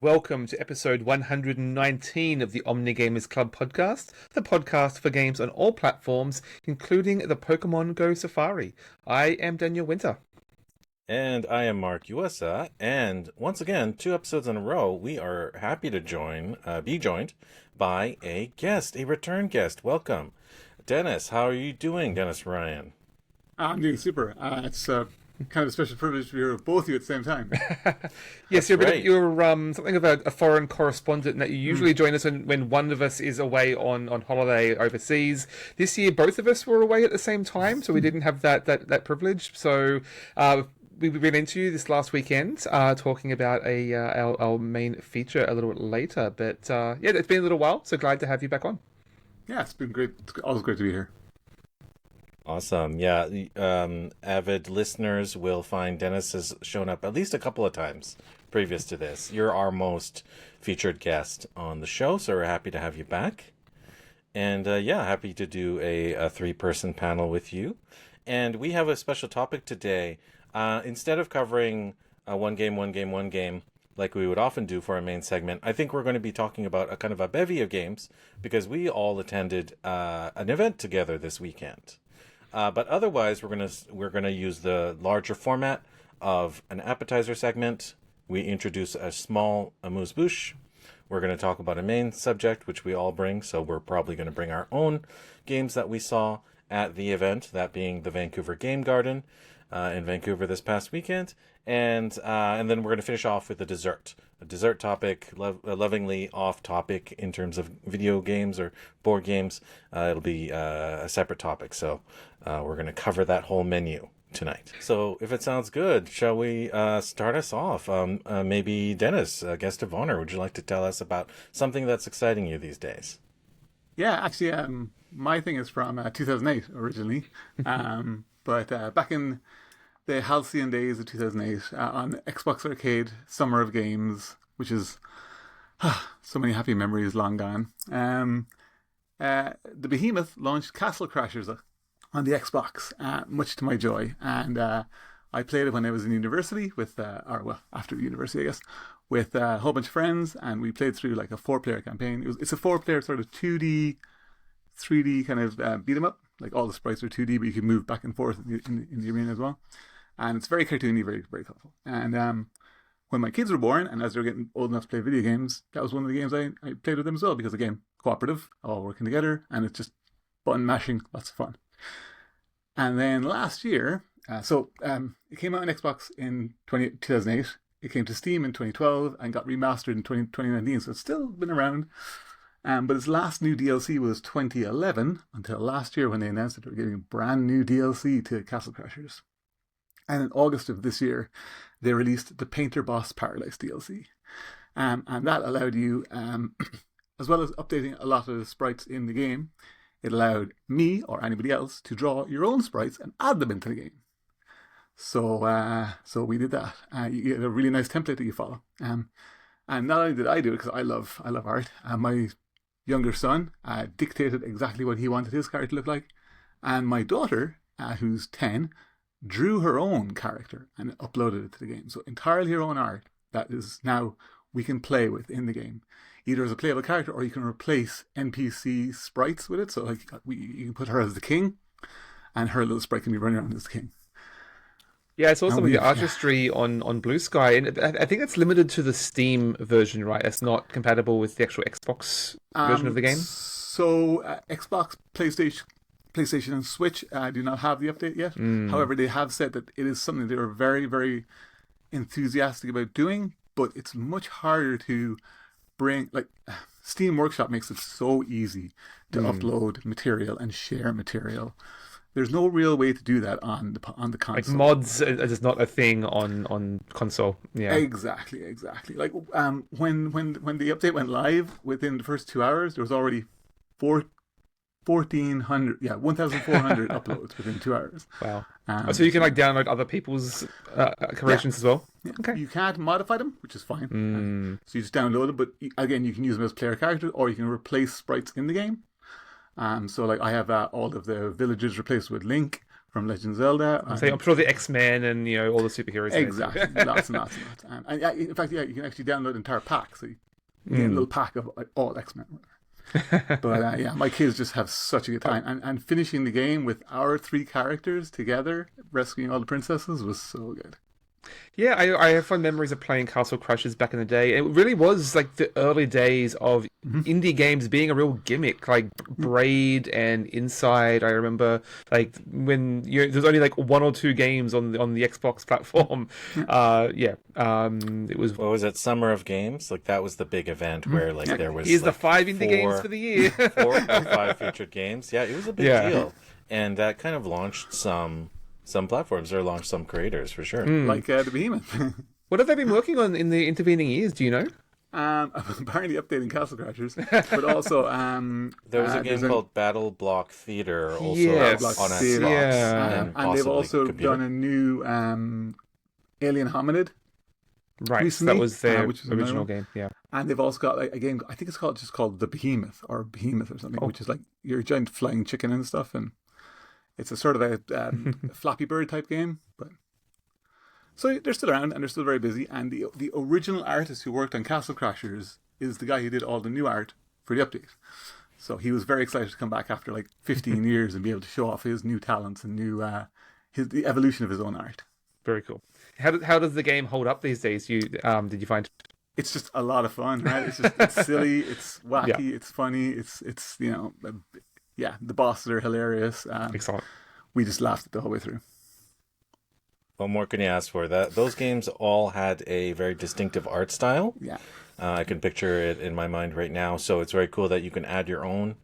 Welcome to episode 119 of the Omnigamers Club podcast, the podcast for games on all platforms, including the Pokemon Go Safari. I am Daniel Winter. And I am Mark USA, and once again, 2 episodes in a row, we are happy to be joined by a guest, a return guest. Welcome. Dennis, how are you doing, Denis Ryan? I'm doing super. It's kind of a special privilege to be here with both of you at the same time. Yes, you're something of a foreign correspondent, and that you usually join us when one of us is away on holiday overseas. This year, both of us were away at the same time, so we didn't have that privilege. So we've been into you this last weekend, talking about our main feature a little bit later. But yeah, it's been a little while, so glad to have you back on. Yeah, it's been great. It's always great to be here. Awesome. Yeah, avid listeners will find Dennis has shown up at least a couple of times previous to this. You're our most featured guest on the show, so we're happy to have you back. And yeah, happy to do a 3-person panel with you. And we have a special topic today. Instead of covering one game, like we would often do for our main segment, I think we're going to be talking about a kind of a bevy of games because we all attended an event together this weekend. But otherwise, we're gonna use the larger format of an appetizer segment. We introduce a small amuse-bouche. We're going to talk about a main subject, which we all bring. So we're probably going to bring our own games that we saw at the event, that being the Vancouver Game Garden in Vancouver this past weekend. And then we're going to finish off with a dessert topic, lovingly off topic in terms of video games or board games. It'll be a separate topic. So we're going to cover that whole menu tonight. So if it sounds good, shall we start us off? Maybe Dennis, guest of honor, would you like to tell us about something that's exciting you these days? Yeah, actually, my thing is from 2008 originally. But back in the halcyon days of 2008, on Xbox Arcade Summer of Games, which is so many happy memories long gone, the behemoth launched Castle Crashers on the Xbox, much to my joy. And I played it when I was in university after university, I guess, with a whole bunch of friends, and we played through like a 4-player campaign. It's a 4-player sort of 2D, 3D kind of beat 'em up. Like all the sprites are 2D, but you can move back and forth in the arena as well. And it's very cartoony, very, very colorful. And when my kids were born, and as they were getting old enough to play video games, that was one of the games I played with them as well, because again, cooperative, all working together, and it's just button mashing, lots of fun. And then last year, it came out on Xbox in 2008. It came to Steam in 2012 and got remastered in 2019, so it's still been around. But its last new DLC was 2011, until last year when they announced that they were giving brand new DLC to Castle Crashers. And in August of this year, they released the Painter Boss Paradise DLC. And that allowed you, as well as updating a lot of the sprites in the game, it allowed me or anybody else to draw your own sprites and add them into the game. So we did that. You get a really nice template that you follow. And not only did I do it because I love art, my younger son dictated exactly what he wanted his character to look like, and my daughter, who's 10, drew her own character and uploaded it to the game. So entirely her own art that is now we can play with in the game, either as a playable character or you can replace NPC sprites with it. So like you can put her as the king, and her little sprite can be running around as the king. Yeah, it's also the artistry on Blue Sky, and I think it's limited to the Steam version, right? It's not compatible with the actual Xbox version of the game. So Xbox, PlayStation, and Switch do not have the update yet. However, they have said that it is something they are very, very enthusiastic about doing, but it's much harder to bring. Like Steam Workshop makes it so easy to upload material and share material. There's no real way to do that on the console. Like mods is not a thing on console. Yeah, exactly. Like when the update went live, within the first 2 hours, there was already 1,400 uploads within 2 hours. Wow. So you can like download other people's creations as well? Yeah. Okay. You can't modify them, which is fine. So you just download them, but again, you can use them as player characters, or you can replace sprites in the game. So like I have all of the villagers replaced with Link, from Legend of Zelda. I'm sure the X-Men and all the superheroes. Exactly, lots and lots and lots. And in fact, you can actually download an entire pack, so you get a little pack of all X-Men. But my kids just have such a good time, and finishing the game with our 3 characters together, rescuing all the princesses, was so good. Yeah, I have fond memories of playing Castle Crashers back in the day. It really was like the early days of indie games being a real gimmick, like Braid and Inside. I remember like when there's only like 1 or 2 games on the Xbox platform. It was. What was it? Summer of Games? Like that was the big event where like there was. Here's the 5 indie games for the year. 4 or 5 featured games. Yeah, it was a big deal, and that kind of launched some platforms or launched some creators for sure. Like the Behemoth. What have they been working on in the intervening years? Do you know? Apparently updating Castle Crashers, but also there was a game called Battle Block Theater also on Xbox. And they've also done a new Alien Hominid. Right, recently, that was their which is original game. Yeah, and they've also got like a game. I think it's called the Behemoth or something, which is like you're a giant flying chicken and stuff, and it's a sort of a Flappy Bird type game. But so they're still around and they're still very busy. And the original artist who worked on Castle Crashers is the guy who did all the new art for the update. So he was very excited to come back after like 15 years and be able to show off his new talents and the evolution of his own art. Very cool. How does the game hold up these days? Did you find? It's just a lot of fun, right? It's silly, it's wacky, it's funny, it's the bosses are hilarious. Excellent. We just laughed it the whole way through. What more can you ask for? Those games all had a very distinctive art style. Yeah. I can picture it in my mind right now. So it's very cool that you can add your own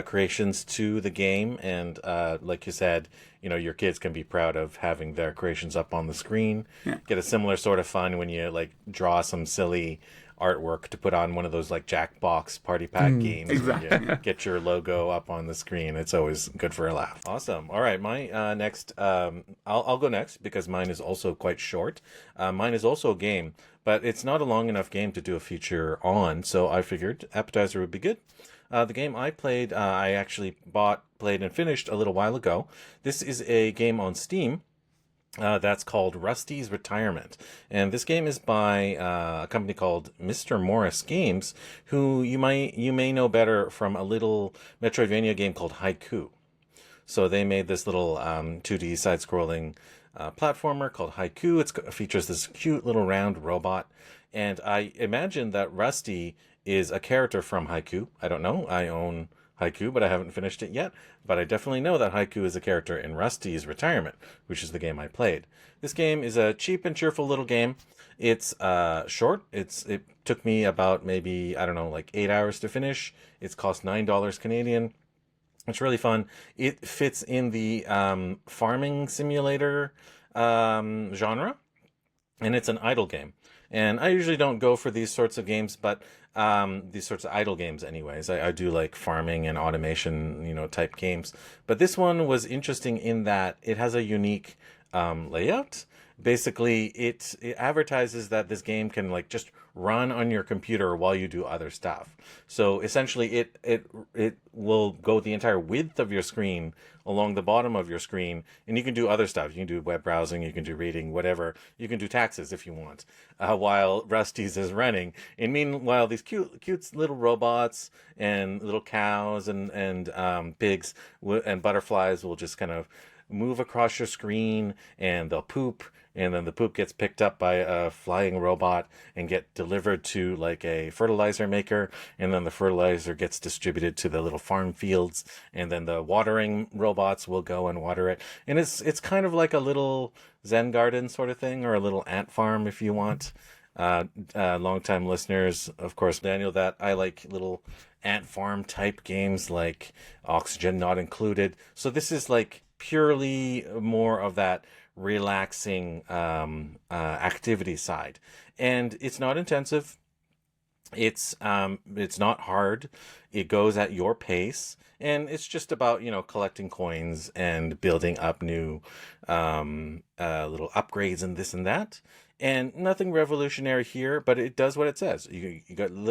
creations to the game. And like you said, your kids can be proud of having their creations up on the screen. Yeah. Get a similar sort of fun when you like draw some silly artwork to put on one of those like Jackbox party pack games. Exactly. You get your logo up on the screen. It's always good for a laugh. Awesome. All right, my next. I'll go next because mine is also quite short. Mine is also a game, but it's not a long enough game to do a feature on. So I figured Appetizer would be good. The game I played, I actually played, and finished a little while ago. This is a game on Steam. That's called Rusty's Retirement. And this game is by a company called Mr. Morris Games, who you may know better from a little Metroidvania game called Haiku. So they made this little 2D side-scrolling platformer called Haiku. It features this cute little round robot. And I imagine that Rusty is a character from Haiku. I don't know. I own Haiku, but I haven't finished it yet. But I definitely know that Haiku is a character in Rusty's Retirement, which is the game I played. This game is a cheap and cheerful little game. It's short. It took me about maybe, like 8 hours to finish. It's cost $9 Canadian. It's really fun. It fits in the farming simulator genre, and it's an idle game. And I usually don't go for these sorts of games, but these sorts of idle games anyways. I do like farming and automation, type games. But this one was interesting in that it has a unique layout. Basically, it advertises that this game can like just run on your computer while you do other stuff. So essentially, it will go the entire width of your screen along the bottom of your screen, and you can do other stuff. You can do web browsing, you can do reading, whatever. You can do taxes if you want, while Rusty's is running. And meanwhile, these cute little robots and little cows and pigs and butterflies will just kind of move across your screen, and they'll poop, and then the poop gets picked up by a flying robot and get delivered to like a fertilizer maker, and then the fertilizer gets distributed to the little farm fields, and then the watering robots will go and water it. And it's kind of like a little Zen garden sort of thing, or a little ant farm if you want. Long-time listeners, of course, Daniel, that I like little ant farm type games like Oxygen Not Included. So this is like purely more of that relaxing activity side, and it's not intensive. It's not hard. It goes at your pace, and it's just about collecting coins and building up new little upgrades and this and that. And nothing revolutionary here, but it does what it says. You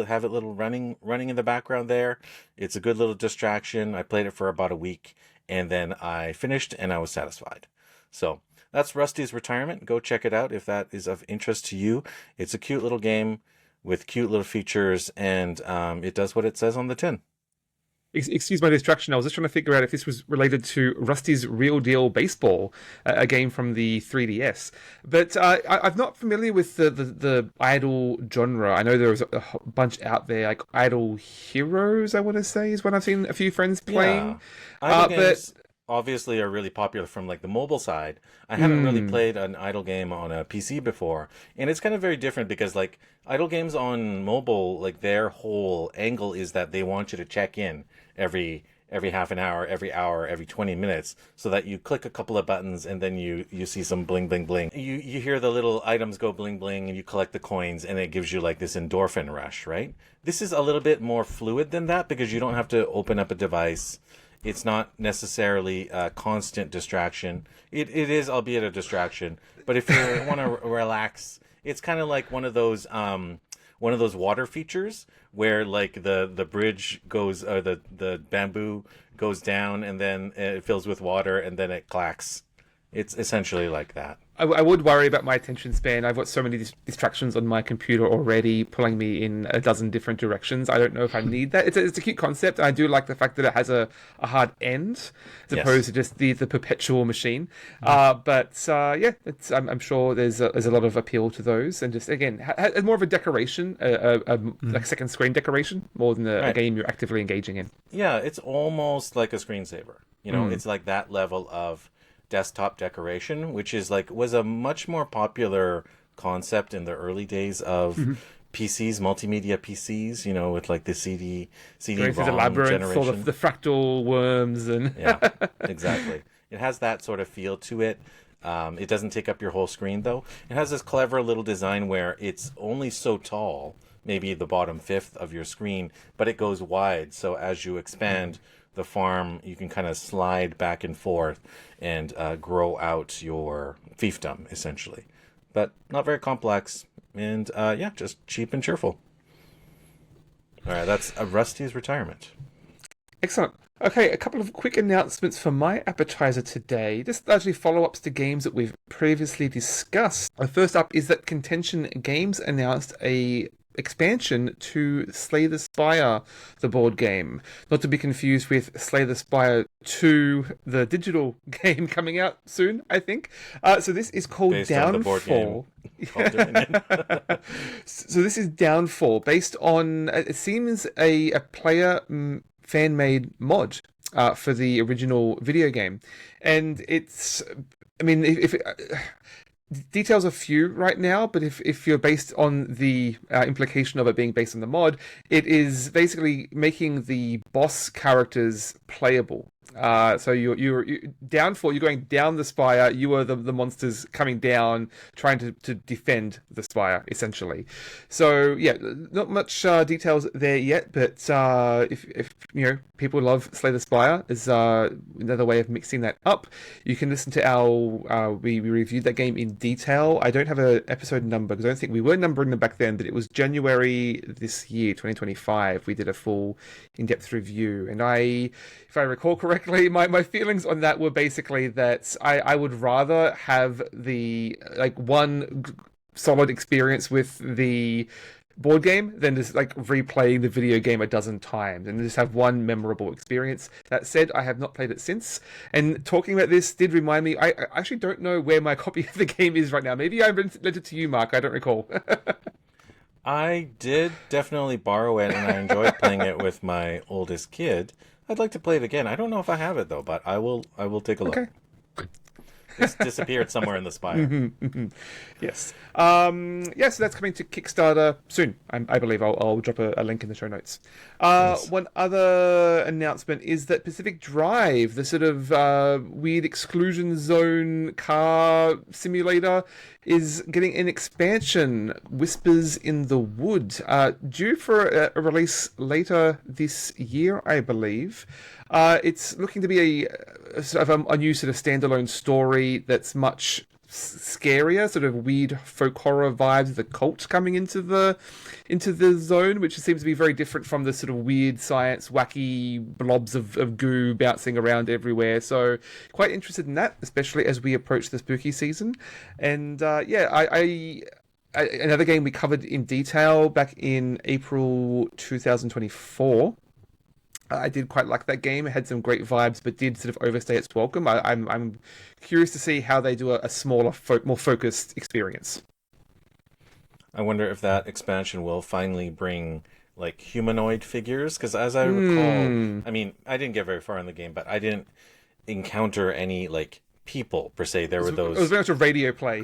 have it little running in the background there. It's a good little distraction. I played it for about a week, and then I finished and I was satisfied. So that's Rusty's Retirement. Go check it out if that is of interest to you. It's a cute little game with cute little features, and it does what it says on the tin. Excuse my distraction. I was just trying to figure out if this was related to Rusty's Real Deal Baseball, a game from the 3DS. But I'm not familiar with the idle genre. I know there's a bunch out there, like Idle Heroes, I want to say, is what I've seen a few friends playing. Yeah. Idle games obviously are really popular from like the mobile side. I haven't really played an idle game on a PC before, and it's kind of very different because like idle games on mobile, like their whole angle is that they want you to check in every half an hour, every hour, every 20 minutes, so that you click a couple of buttons and then you see some bling bling bling. You hear the little items go bling bling and you collect the coins, and it gives you like this endorphin rush, right? This is a little bit more fluid than that because you don't have to open up a device. It's not necessarily a constant distraction. It is, albeit a distraction, but if you want to relax, it's kind of like one of those water features where like the bridge goes, the bamboo goes down and then it fills with water and then it clacks. It's essentially like that. I would worry about my attention span. I've got so many distractions on my computer already, pulling me in a dozen different directions. I don't know if I need that. It's a cute concept. I do like the fact that it has a hard end, as opposed to just the perpetual machine. I'm sure there's a lot of appeal to those, and just again, more of a decoration, like second screen decoration, more than a game you're actively engaging in. Yeah, it's almost like a screensaver. It's like that level of desktop decoration, which is was a much more popular concept in the early days of PCs, multimedia PCs, with like the CD-ROM the labyrinth, generation. Sort of the fractal worms and Yeah, exactly. It has that sort of feel to it. It doesn't take up your whole screen though. It has this clever little design where it's only so tall, maybe the bottom fifth of your screen, but it goes wide. So as you expand the farm, you can kind of slide back and forth and grow out your fiefdom, essentially. But not very complex, and just cheap and cheerful. All right, that's Rusty's Retirement. Excellent. Okay, a couple of quick announcements for my appetizer today. Just largely follow-ups to games that we've previously discussed. First up is that Contention Games announced a expansion to Slay the Spire, the board game. Not to be confused with Slay the Spire 2, the digital game coming out soon, I think. So this is called Based Downfall. So this is Downfall, based on, it seems, a player fan-made mod for the original video game. And it's, I mean, if details are few right now, but if you're based on the implication of it being based on the mod, it is basically making the boss characters playable. So you're Downfall, you're going down the spire, you are the monsters coming down, trying to defend the spire, essentially. So yeah, not much details there yet, but if people love Slay the Spire, is another way of mixing that up. You can listen to our we reviewed that game in detail. I don't have an episode number because I don't think we were numbering them back then, but it was January this year, 2025. We did a full in-depth review, and if I recall correctly, my feelings on that were basically that I would rather have the one solid experience with the board game than just replaying the video game a dozen times and just have one memorable experience. That said, I have not played it since, and talking about this did remind me, I actually don't know where my copy of the game is right now. Maybe I lent it to you, Mark. I don't recall. I did definitely borrow it, and I enjoyed playing it with my oldest kid. I'd like to play it again. I don't know if I have it though, but I will take a look. Okay. It's disappeared somewhere in the Spire. Yes. So that's coming to Kickstarter soon. I believe I'll drop a link in the show notes. Nice. One other announcement is that Pacific Drive, the sort of weird exclusion zone car simulator, is getting an expansion, Whispers in the Wood, due for a release later this year, I believe. It's looking to be a new sort of standalone story that's much scarier, sort of weird folk horror vibes, the cult coming into the zone, which seems to be very different from the sort of weird science, wacky blobs of goo bouncing around everywhere. So quite interested in that, especially as we approach the spooky season. And another game we covered in detail back in April 2024. I did quite like that game. It had some great vibes, but did sort of overstay its welcome. I'm curious to see how they do a smaller, more focused experience. I wonder if that expansion will finally bring like humanoid figures, because as I recall, I mean, I didn't get very far in the game, but I didn't encounter any like people per se. There were those. It was very much a radio play.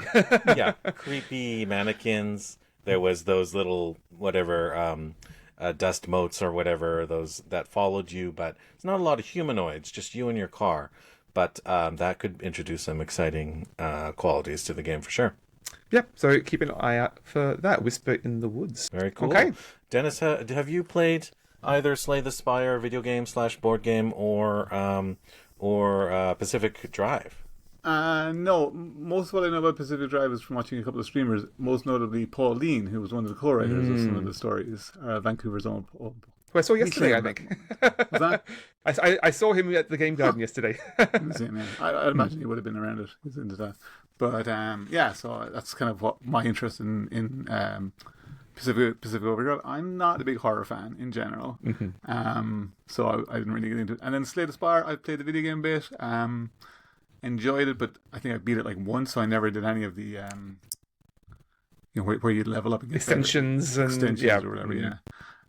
Yeah, creepy mannequins. There was those little whatever. Dust motes or whatever, those that followed you, but it's not a lot of humanoids, just you and your car. But that could introduce some exciting qualities to the game for sure. Yep, so keep an eye out for that. Whisper in the Woods. Very cool. Okay. Dennis, have you played either Slay the Spire video game / board game or Pacific Drive? No, most of what I know about Pacific Drive is from watching a couple of streamers, most notably Pauline, who was one of the co-writers of some of the stories, Vancouver's own Paul. Who I saw yesterday, I think. Was that? I saw him at the Game Garden yesterday. I'd imagine he would have been around it. He's into that. But yeah, so that's kind of what my interest in Pacific Overdrive. I'm not a big horror fan in general, so I didn't really get into it. And then Slay the Spire, I played the video game bit. Enjoyed it, but I think I beat it like once, so I never did any of the where you level up against extensions or whatever.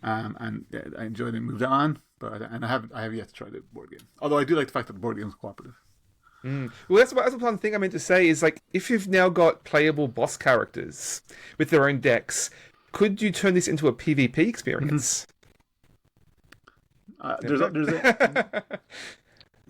And I enjoyed it and moved on, but I have yet to try the board game. Although I do like the fact that the board game is cooperative. Well, that's one thing I meant to say is, like, if you've now got playable boss characters with their own decks, could you turn this into a PvP experience?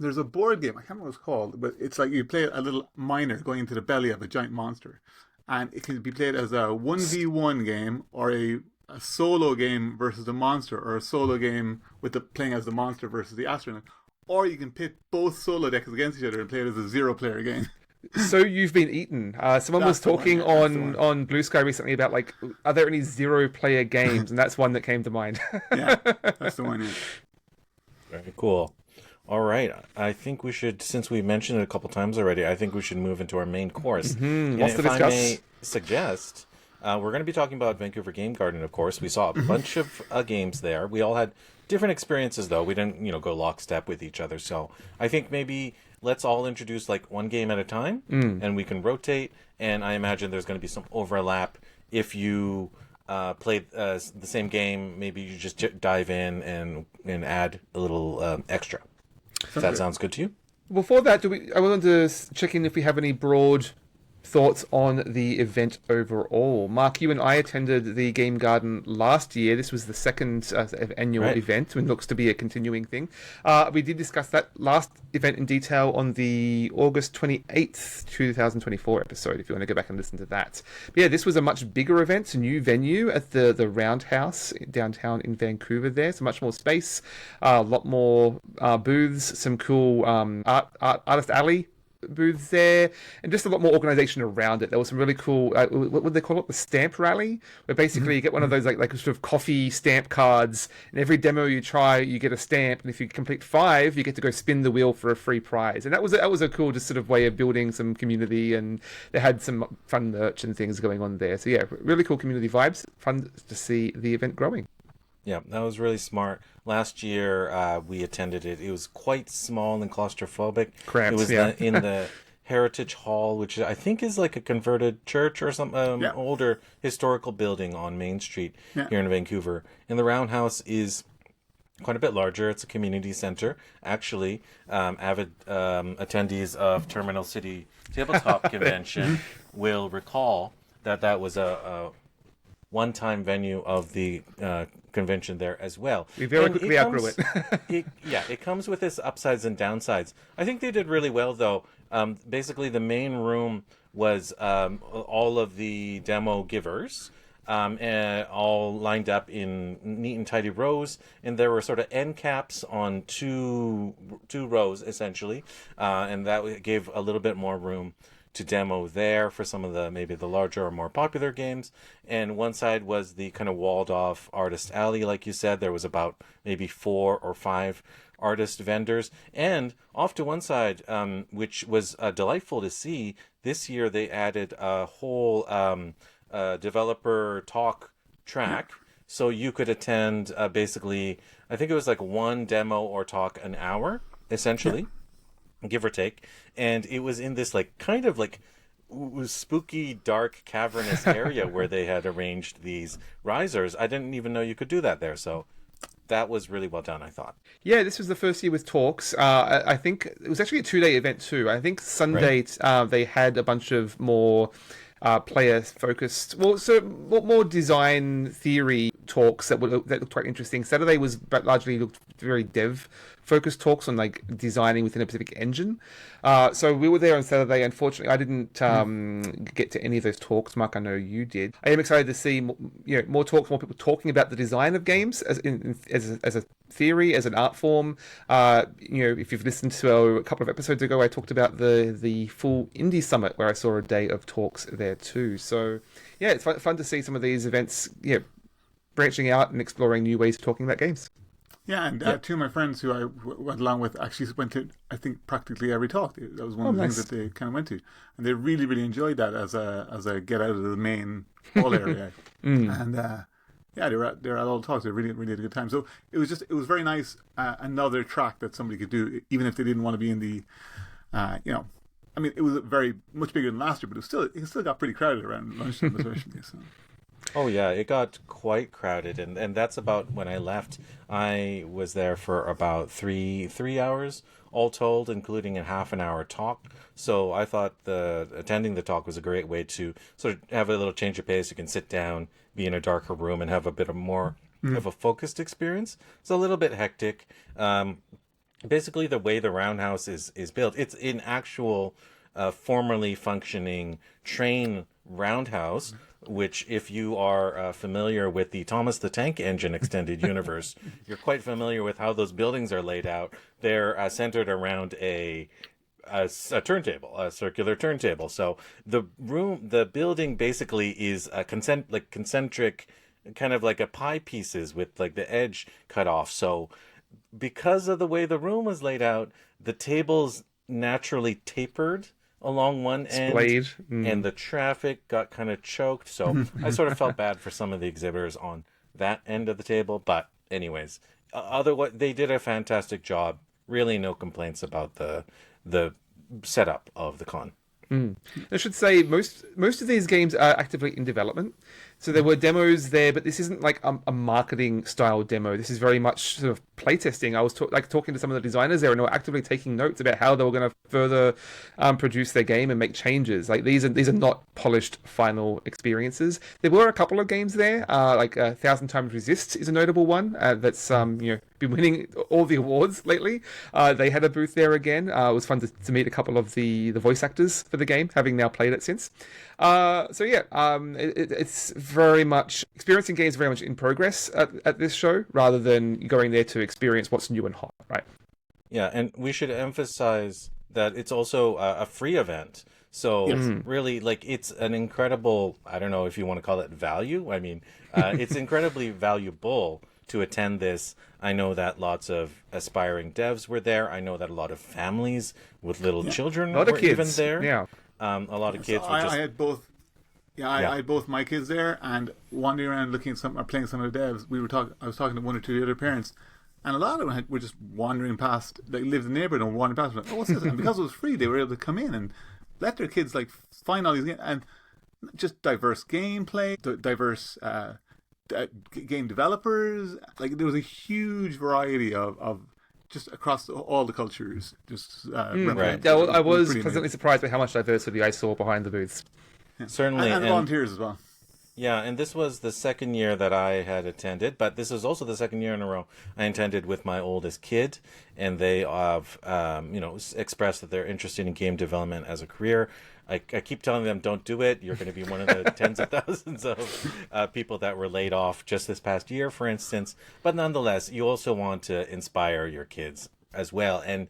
There's a board game, I can't remember what it's called, but it's like you play a little miner going into the belly of a giant monster. And it can be played as a 1v1 game, or a solo game versus the monster, or a solo game with playing as the monster versus the astronaut. Or you can pit both solo decks against each other and play it as a 0-player game. So you've been eaten. Someone was talking on Blue Sky recently about, like, are there any 0-player games? And that's one that came to mind. Yeah, that's the one. Yeah. Very cool. All right, I think we should, since we mentioned it a couple times already, I think we should move into our main course. And if I may suggest, we're going to be talking about Vancouver Game Garden, of course. We saw a bunch of games there. We all had different experiences, though. We didn't, go lockstep with each other. So I think maybe let's all introduce like one game at a time, and we can rotate. And I imagine there's going to be some overlap. If you played the same game, maybe you just dive in and add a little extra. If that sounds good to you. Before that, I wanted to check in if we have any broad thoughts on the event overall. Mark, you and I attended the Game Garden last year. This was the second annual event, and looks to be a continuing thing. We did discuss that last event in detail on the August 28th, 2024 episode, if you want to go back and listen to that. But yeah, this was a much bigger event, a new venue at the Roundhouse downtown in Vancouver there. So much more space, a lot more booths, some cool artist alley booths there, and just a lot more organization around it. There was some really cool what would they call it, the stamp rally, where basically you get one of those like sort of coffee stamp cards, and every demo you try you get a stamp, and if you complete 5 you get to go spin the wheel for a free prize. And that was a cool just sort of way of building some community, and they had some fun merch and things going on there. So yeah, really cool community vibes. Fun to see the event growing. Yeah, that was really smart. Last year, we attended it. It was quite small and claustrophobic. Cramped, it was in the Heritage Hall, which I think is like a converted church or some older historical building on Main Street here in Vancouver. And the Roundhouse is quite a bit larger. It's a community center. Actually, avid attendees of Terminal City Tabletop Convention will recall that was a one-time venue of the convention there as well. We very quickly outgrew it. It comes with its upsides and downsides. I think they did really well, though. Basically, the main room was all of the demo givers, all lined up in neat and tidy rows, and there were sort of end caps on two rows, essentially, and that gave a little bit more room to demo there for some of the maybe the larger or more popular games. And one side was the kind of walled off artist alley, like you said. There was about maybe 4 or 5 artist vendors. And off to one side, which was delightful to see, this year they added a whole developer talk track. So you could attend basically, I think it was like one demo or talk an hour, essentially, give or take. And it was in this like kind of like spooky, dark, cavernous area where they had arranged these risers. I didn't even know you could do that there. So that was really well done, I thought. Yeah, this was the first year with talks. I think it was actually a 2-day event too. I think Sunday they had a bunch of more player focused, more design theory talks that looked quite interesting. Saturday was largely looked very dev focused talks on like designing within a specific engine. So we were there on Saturday. Unfortunately, I didn't get to any of those talks. Mark, I know you did. I am excited to see more talks, more people talking about the design of games as a theory, as an art form. If you've listened to a couple of episodes ago, I talked about the full indie summit where I saw a day of talks there too. So yeah, it's fun to see some of these events branching out and exploring new ways of talking about games. Yeah, and two of my friends who I went along with actually went to, I think, practically every talk. That was one of the things that they kind of went to, and they really, really enjoyed that as a get out of the main hall area. And they were at all the talks. They really, really had a good time. So it was very nice. Another track that somebody could do, even if they didn't want to be in the, I mean, it was very much bigger than last year, but it still got pretty crowded around lunchtime, especially. So. Oh yeah, it got quite crowded, and that's about when I left. I was there for about three hours all told, including a half an hour talk. So I thought attending the talk was a great way to sort of have a little change of pace. You can sit down, be in a darker room, and have a bit of more of a focused experience. It's a little bit hectic. Basically, the way the roundhouse is built, it's an actual formerly functioning train roundhouse, which if you are familiar with the Thomas the Tank Engine extended universe, you're quite familiar with how those buildings are laid out. They're centered around a turntable, a circular turntable. So the building basically is a concentric, kind of like a pie pieces with like the edge cut off. So because of the way the room was laid out, the tables naturally tapered along one end, and the traffic got kind of choked. So I sort of felt bad for some of the exhibitors on that end of the table. But anyways, otherwise they did a fantastic job. Really, no complaints about the setup of the con. I should say most of these games are actively in development. So there were demos there, but this isn't like a marketing style demo. This is very much sort of playtesting. I was talking to some of the designers there, and they were actively taking notes about how they were going to further produce their game and make changes. Like these are not polished final experiences. There were a couple of games there, like 1,000 Times Resist is a notable one that's been winning all the awards lately. They had a booth there again. It was fun to meet a couple of the voice actors for the game, having now played it since. It's very much experiencing games very much in progress at this show, rather than going there to experience what's new and hot, right? Yeah, and we should emphasize that it's also a free event. So really, like, it's an incredible, I don't know if you want to call it value. I mean, it's incredibly valuable to attend this. I know that lots of aspiring devs were there. I know that a lot of families with little children were even there. Yeah. A lot of kids were just... I had both. I had both my kids there, and wandering around looking at playing some of the devs. I was talking to one or two of the other parents, and a lot of them were just wandering past. They lived in the neighborhood and wandering past. Like, oh, what's this? And because it was free, they were able to come in and let their kids like find all these games, and just diverse gameplay, diverse game developers. Like there was a huge variety of just across all the cultures. Just right. Yeah, I was pleasantly surprised by how much diversity I saw behind the booths. Yeah. Certainly, and volunteers as well. Yeah, and this was the second year that I had attended, but this was also the second year in a row I attended with my oldest kid, and they have, expressed that they're interested in game development as a career. I keep telling them, don't do it. You're going to be one of the tens of thousands of people that were laid off just this past year, for instance. But nonetheless, you also want to inspire your kids as well. And,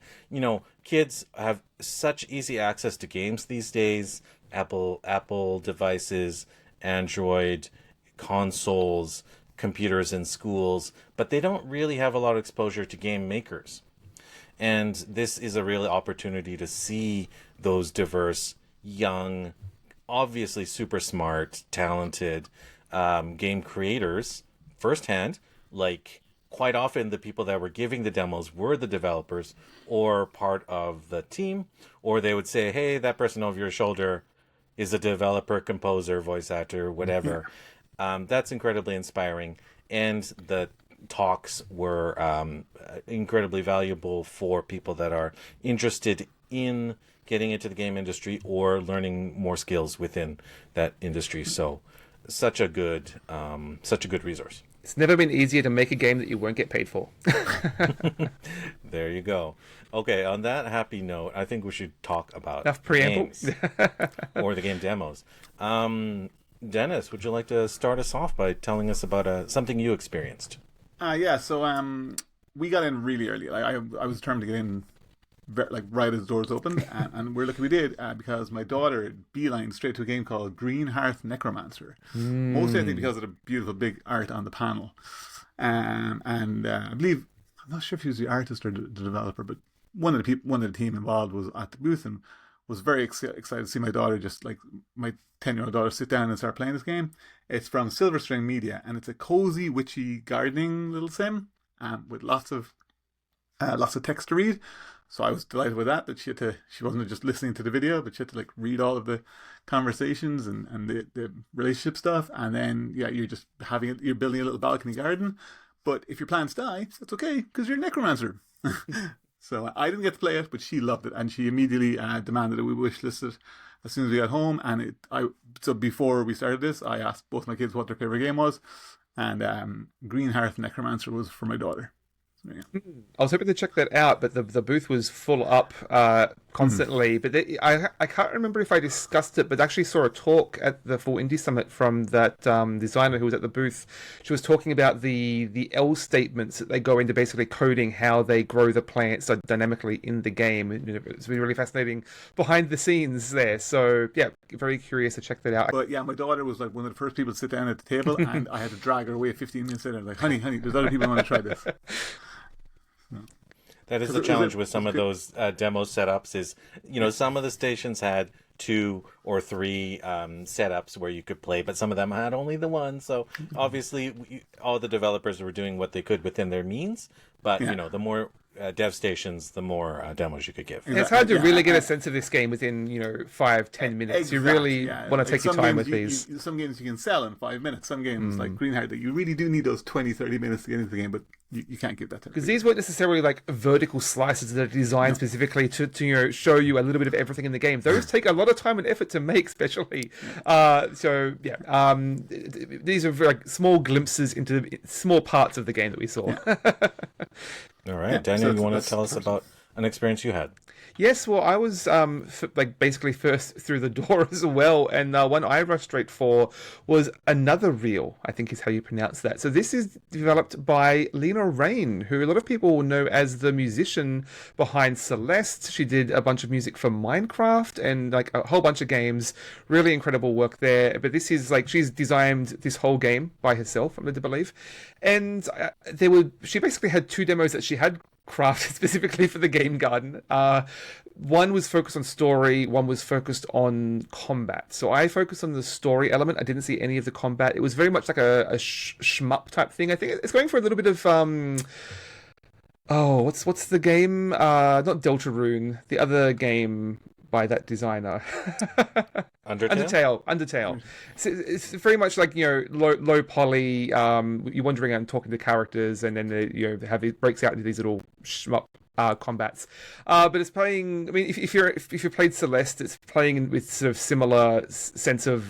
kids have such easy access to games these days. Apple devices, Android, consoles, computers in schools, but they don't really have a lot of exposure to game makers. And this is a real opportunity to see those diverse, young, obviously super smart, talented game creators firsthand. Like, quite often the people that were giving the demos were the developers or part of the team, or they would say, hey, that person over your shoulder is a developer, composer, voice actor, whatever. That's incredibly inspiring. And the talks were incredibly valuable for people that are interested in getting into the game industry or learning more skills within that industry. So such a good resource. It's never been easier to make a game that you won't get paid for. There you go. Okay, on that happy note, I think we should talk about enough preamble games or the game demos. Dennis, would you like to start us off by telling us about something you experienced? So we got in really early. I was determined to get in right as doors opened, and we're lucky we did because my daughter beelined straight to a game called Greenhearth Necromancer. Mostly, I think, because of the beautiful big art on the panel, and I believe, I'm not sure if he was the artist or the developer, but one of the team involved was at the booth and was very excited to see my daughter, just like my 10-year-old daughter, sit down and start playing this game. It's from Silver String Media, and it's a cozy, witchy gardening little sim with lots of text to read. So I was delighted with that she wasn't just listening to the video, but she had to read all of the conversations and the relationship stuff. And then, you're just you're building a little balcony garden. But if your plants die, that's okay, because you're a necromancer. So I didn't get to play it, but she loved it. And she immediately demanded that we wishlist it as soon as we got home. And so before we started this, I asked both my kids what their favorite game was. And Greenhearth Necromancer was for my daughter. Yeah. I was hoping to check that out, but the booth was full up constantly. But I can't remember if I discussed it, but actually saw a talk at the Full Indie Summit from that designer who was at the booth. She was talking about the L statements that they go into, basically coding how they grow the plants dynamically in the game. It's been really fascinating behind the scenes there. So yeah, very curious to check that out. But yeah, my daughter was one of the first people to sit down at the table, and I had to drag her away 15 minutes later. Like, honey, there's other people who want to try this. That is the challenge with some of those demo setups is, some of the stations had 2 or 3 setups where you could play, but some of them had only the one. So obviously all the developers were doing what they could within their means, but the more dev stations, the more demos you could give. It's hard to really get a sense of this game within 5-10 minutes. Exactly, you really want to take your time with these. Some games you can sell in 5 minutes. Some games like Greenheart, that you really do need those 20-30 minutes to get into the game, but you can't give that to because these weren't necessarily vertical slices that are designed specifically to show you a little bit of everything in the game. Those take a lot of time and effort to make, especially. These are small glimpses into small parts of the game that we saw. All right, Daniel, you want to tell us about an experience you had? Yes, well, I was basically first through the door as well, and one I rushed straight for was Anothereal, I think is how you pronounce that. So this is developed by Lena Rain, who a lot of people know as the musician behind Celeste. She did a bunch of music for Minecraft and a whole bunch of games. Really incredible work there. But this is she's designed this whole game by herself, I'm led to believe. And she basically had 2 demos that she had crafted specifically for the Game Garden. One was focused on story, one was focused on combat. So I focused on the story element. I didn't see any of the combat. It was very much like a shmup type thing. I think it's going for a little bit of what's the game? Not Deltarune, the other game by that designer. Undertale. It's very much low poly. You're wandering around talking to characters, and then it breaks out into these little shmup combats. But it's playing. I mean, if you played Celeste, it's playing with sort of similar sense of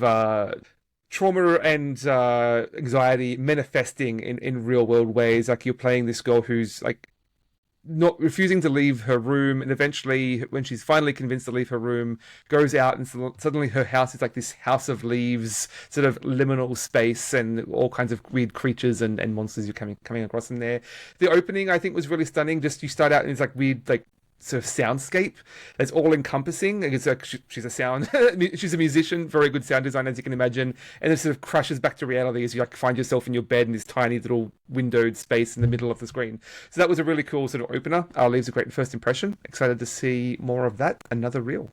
trauma and anxiety manifesting in real world ways. You're playing this girl who's not refusing to leave her room, and eventually, when she's finally convinced to leave her room, goes out, and suddenly her house is like this house of leaves, sort of liminal space, and all kinds of weird creatures and monsters you're coming across in there. The opening, I think, was really stunning. Just you start out and it's like weird, like sort of soundscape that's all encompassing. It's like she's a musician, very good sound design, as you can imagine, and it sort of crashes back to reality as you like find yourself in your bed in this tiny little windowed space in the middle of the screen. So that was a really cool sort of opener. Leaves a great first impression. Excited to see more of that. Another reel.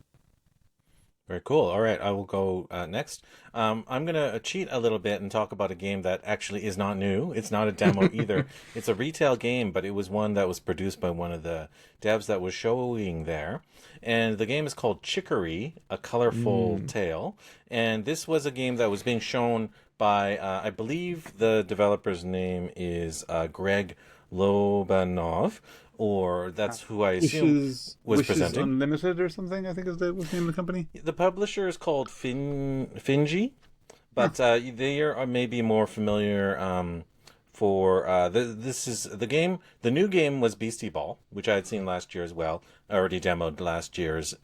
Very cool. All right, I will go next. I'm going to cheat a little bit and talk about a game that actually is not new. It's not a demo either. It's a retail game, but it was one that was produced by one of the devs that was showing there. And the game is called Chicory, A Colorful Tale. And this was a game that was being shown by, I believe the developer's name is Greg Lobanov. Or that's who I assume was presenting. Unlimited or something, I think was the name of the company. The publisher is called Finji, but they are maybe more familiar for this is the game. The new game was Beastie Ball, which I had seen last year as well. I already demoed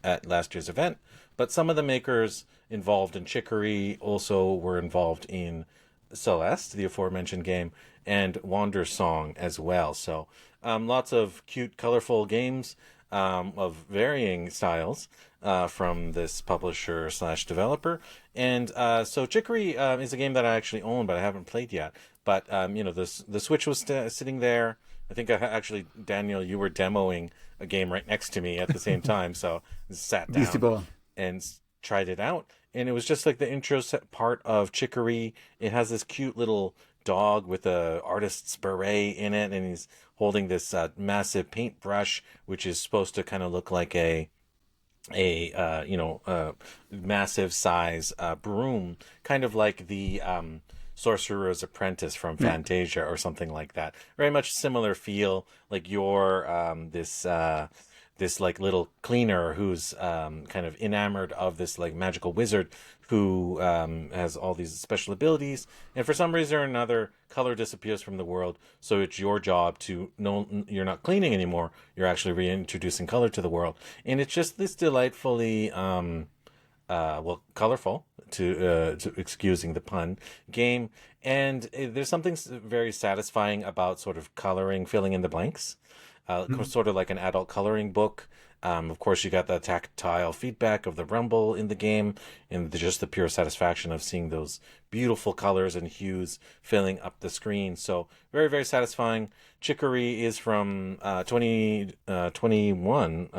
at last year's event. But some of the makers involved in Chicory also were involved in Celeste, the aforementioned game, and Wander Song as well. So lots of cute, colorful games of varying styles from this publisher / developer. And so Chicory is a game that I actually own, but I haven't played yet. But the Switch was sitting there. I think actually, Daniel, you were demoing a game right next to me at the same time, so I sat down and tried it out. And it was just like the intro part of Chicory. It has this cute little dog with a artist's beret in it, and he's holding this massive paintbrush, which is supposed to kind of look like a massive size broom, kind of like the Sorcerer's Apprentice from Fantasia or something like that. Very much similar feel, like you're this like little cleaner who's kind of enamored of this like magical wizard who has all these special abilities, and for some reason or another, color disappears from the world. So it's your job to you're not cleaning anymore. You're actually reintroducing color to the world, and it's just this delightfully colorful, to excusing the pun, game. And there's something very satisfying about sort of coloring, filling in the blanks. Sort of like an adult coloring book. Of course, you got the tactile feedback of the rumble in the game, and just the pure satisfaction of seeing those beautiful colors and hues filling up the screen. So very, very satisfying. Chicory is from 2021,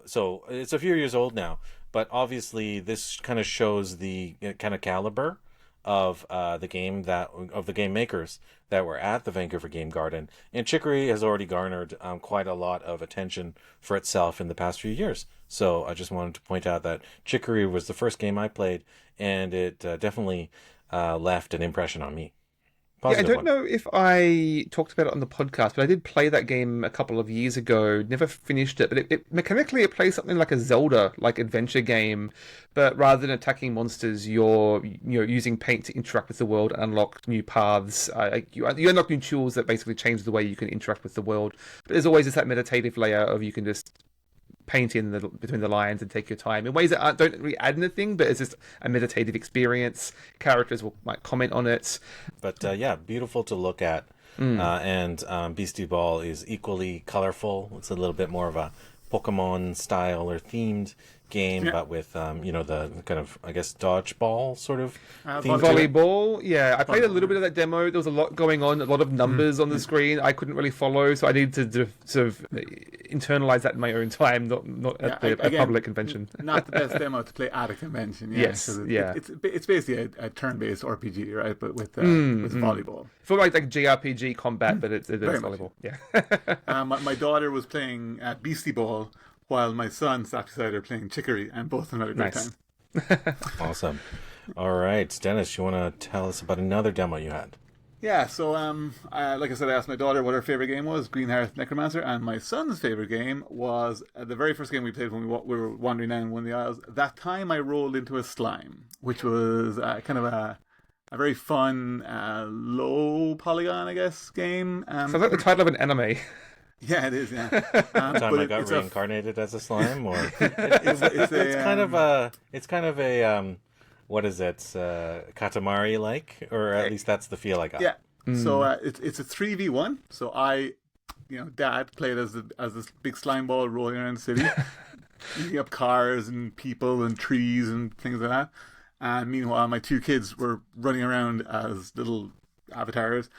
so it's a few years old now. But obviously, this kind of shows the kind of caliber of the game makers that were at the Vancouver Game Garden. And Chicory has already garnered quite a lot of attention for itself in the past few years. So I just wanted to point out that Chicory was the first game I played, and it definitely left an impression on me. I don't know if I talked about it on the podcast, but I did play that game a couple of years ago. Never finished it, but it mechanically it plays something like a Zelda-like adventure game. But rather than attacking monsters, you're using paint to interact with the world and unlock new paths. You unlock new tools that basically change the way you can interact with the world. But there's always just that meditative layer of you can just paint in between the lines and take your time in ways that don't really add anything, but it's just a meditative experience. Characters might comment on it, but beautiful to look at. And Beastie Ball is equally colorful. It's a little bit more of a Pokemon style or themed game, but with the kind of, I guess, dodgeball sort of theme. Volleyball. Yeah, I played a little bit of that demo. There was a lot going on, a lot of numbers on the screen. I couldn't really follow, so I needed to sort of internalize that in my own time, not at a public convention. Not the best demo to play at a convention. Yeah, yes, it's basically a turn-based RPG, right? But with volleyball. It's more like JRPG combat, but it's volleyball. Yeah. My daughter was playing Beastie Ball, while my son sat beside her playing Chicory, and both of them had a great time. Awesome. All right, Dennis, you want to tell us about another demo you had? Yeah, so like I said, I asked my daughter what her favorite game was, Greenhearth Necromancer, and my son's favorite game was the very first game we played when we were wandering down one of the aisles. That time I rolled into a slime, which was kind of a very fun, low polygon, I guess, game. Sounds like the title of an anime. Yeah, it is. Yeah. Time I but got reincarnated as a slime, or it's kind of a what is it, Katamari like, or at least that's the feel I got. Yeah. So it's a 3v1. So Dad played as this big slime ball rolling around the city, eating up cars and people and trees and things like that. And meanwhile, my two kids were running around as little avatars,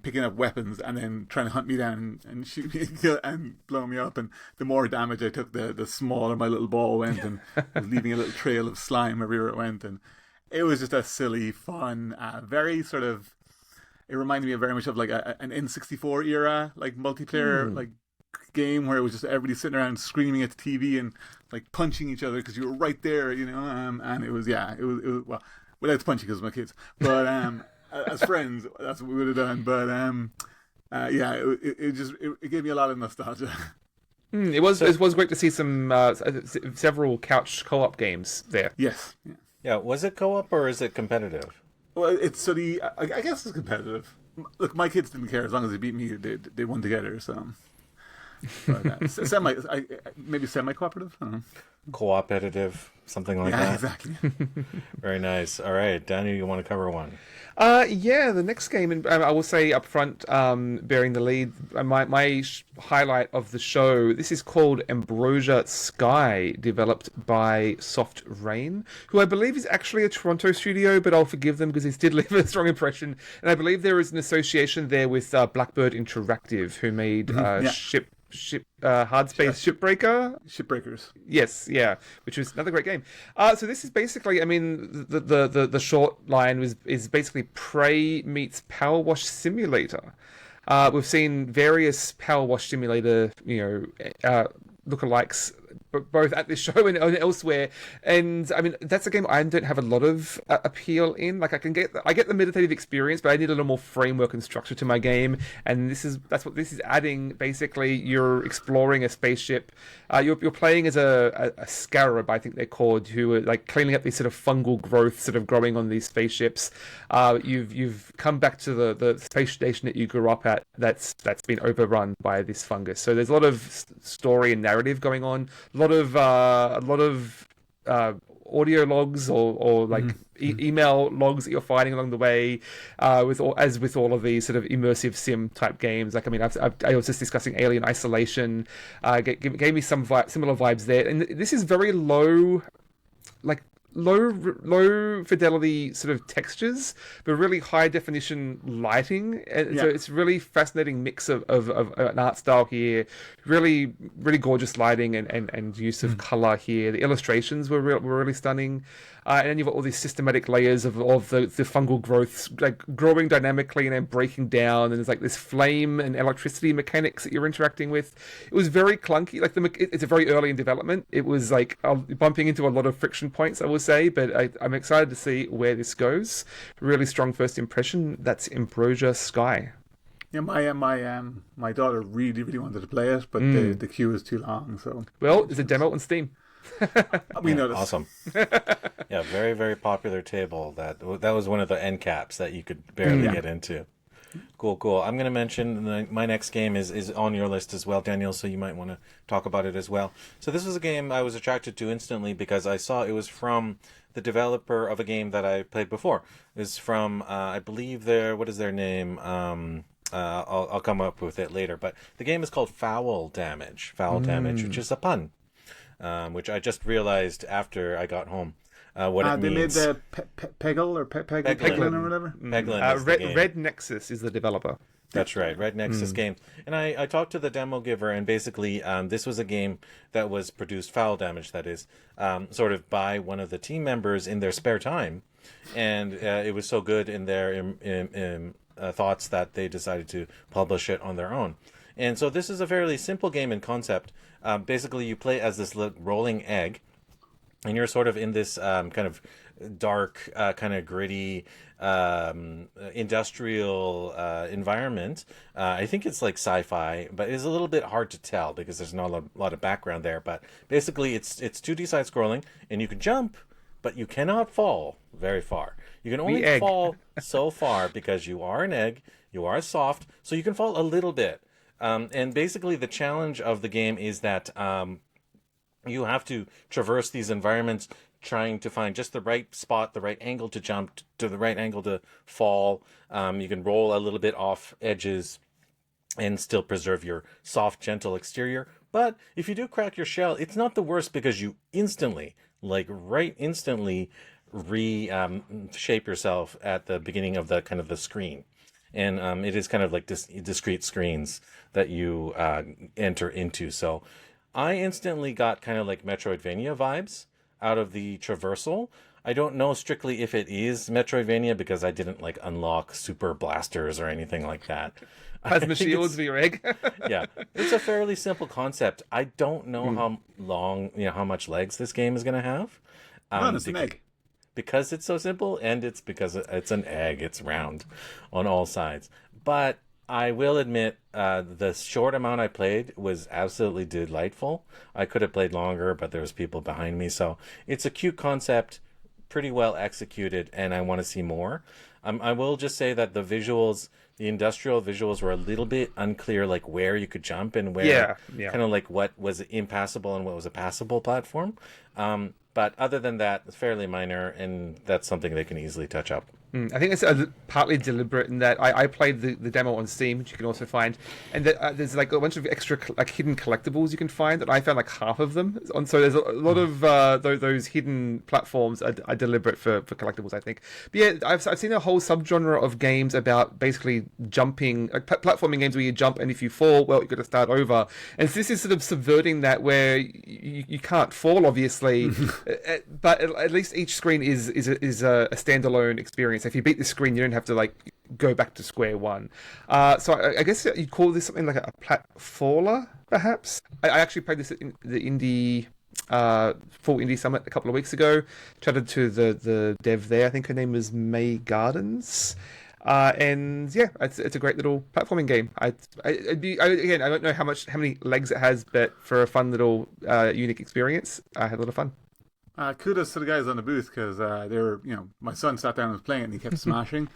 picking up weapons and then trying to hunt me down and shoot me and blow me up. And the more damage I took, the smaller my little ball went, and was leaving a little trail of slime everywhere it went. And it was just a silly, fun, very sort of. It reminded me very much of like an N64 era, like multiplayer like game where it was just everybody sitting around screaming at the TV and like punching each other because you were right there, and it was well, without the punching because of my kids, but as friends, that's what we would have done. But it gave me a lot of nostalgia. It was great to see some several couch co-op games there. Yes. Yeah. Was it co-op or is it competitive? Well, I guess it's competitive. Look, my kids didn't care as long as they beat me. They won together. So, but, maybe semi-cooperative. I don't know. Cooperative, something like that. Exactly. Very nice. All right, Daniel, you want to cover one? The next game, and I will say up front, bearing the lead, my highlight of the show, this is called Ambrosia Sky, developed by Soft Rain, who I believe is actually a Toronto studio, but I'll forgive them because it did leave a strong impression. And I believe there is an association there with Blackbird Interactive, who made Shipbreakers. Yes, yeah, which was another great game. So this is basically, I mean, the short line is basically Prey meets Power Wash Simulator. We've seen various Power Wash Simulator, lookalikes, both at this show and elsewhere. And I mean, that's a game I don't have a lot of appeal in. Like I get the meditative experience, but I need a little more framework and structure to my game. And that's what this is adding. Basically, you're exploring a spaceship. You're playing as a scarab, I think they're called, who are like cleaning up these sort of fungal growth sort of growing on these spaceships. You've come back to the space station that you grew up at. That's been overrun by this fungus. So there's a lot of story and narrative going on. A lot of audio logs or like email logs that you're finding along the way, with all of these sort of immersive sim type games. Like I mean, I was just discussing Alien Isolation, gave me some similar vibes there, and this is very low fidelity sort of textures, but really high definition lighting. And so it's really fascinating mix of an art style here. Really, really gorgeous lighting and use of color here. The illustrations were really stunning. And then you've got all these systematic layers of the fungal growths, like growing dynamically and then breaking down. And there's like this flame and electricity mechanics that you're interacting with. It was very clunky. Like it's a very early in development. It was like bumping into a lot of friction points, I will say. But I'm excited to see where this goes. Really strong first impression. That's Ambrosia Sky. Yeah, my daughter really, really wanted to play it, but the queue is too long. So there's a demo on Steam. We noticed. Awesome. Yeah, very, very popular table. That was one of the end caps that you could barely get into. Cool. I'm going to mention my next game is on your list as well, Daniel, so you might want to talk about it as well. So this was a game I was attracted to instantly because I saw it was from the developer of a game that I played before. It's from, I believe what is their name? I'll come up with it later, but the game is called Fowl Damage, which is a pun. Which I just realized after I got home what it means. They made the peggle or peggle or whatever. Peglin Red Nexus is the developer. That's right, Red Nexus Games. And I talked to the demo giver, and basically this was a game that was produced, Fowl Damage, that is, sort of by one of the team members in their spare time. And it was so good in their thoughts that they decided to publish it on their own. And so this is a fairly simple game in concept. Basically, you play as this rolling egg, and you're sort of in this kind of dark, kind of gritty, industrial environment. I think it's like sci-fi, but it's a little bit hard to tell because there's not a lot of background there. But basically, it's 2D side scrolling, and you can jump, but you cannot fall very far. You can only fall so far because you are an egg, you are soft, so you can fall a little bit. And basically, the challenge of the game is that you have to traverse these environments trying to find just the right spot, the right angle to jump, to the right angle to fall. You can roll a little bit off edges and still preserve your soft, gentle exterior. But if you do crack your shell, it's not the worst because you instantly, instantly shape yourself at the beginning of the kind of the screen. And it is kind of like discrete screens that you enter into. So I instantly got kind of like Metroidvania vibes out of the traversal. I don't know strictly if it is Metroidvania because I didn't like unlock super blasters or anything like that. Plasma shields for your egg. Yeah, it's a fairly simple concept. I don't know how long, how much legs this game is going to have. It's an egg. Because it's so simple, and it's because it's an egg. It's round on all sides. But I will admit, the short amount I played was absolutely delightful. I could have played longer, but there was people behind me. So it's a cute concept, pretty well executed, and I want to see more. I will just say that the visuals, the industrial visuals, were a little bit unclear, like where you could jump and where, kind of like what was impassable and what was a passable platform. But other than that, it's fairly minor, and that's something they can easily touch up. I think it's partly deliberate in that I played the demo on Steam, which you can also find, and that, there's like a bunch of extra hidden collectibles you can find that I found like half of them. And so there's a lot of those hidden platforms are deliberate for collectibles, I think. But yeah, I've seen a whole subgenre of games about basically jumping, like platforming games where you jump, and if you fall, well, you've got to start over. And so this is sort of subverting that, where you can't fall, obviously, but at least each screen is a standalone experience. If you beat the screen, you don't have to like go back to square one. So I guess you'd call this something like a platformer, perhaps. I actually played this at the indie full indie summit a couple of weeks ago. Chatted to the dev there. I think her name was May Gardens. And yeah, it's a great little platforming game. Again, I don't know how many legs it has, but for a fun little unique experience, I had a lot of fun. Kudos to the guys on the booth, because they were, my son sat down and was playing it and he kept smashing,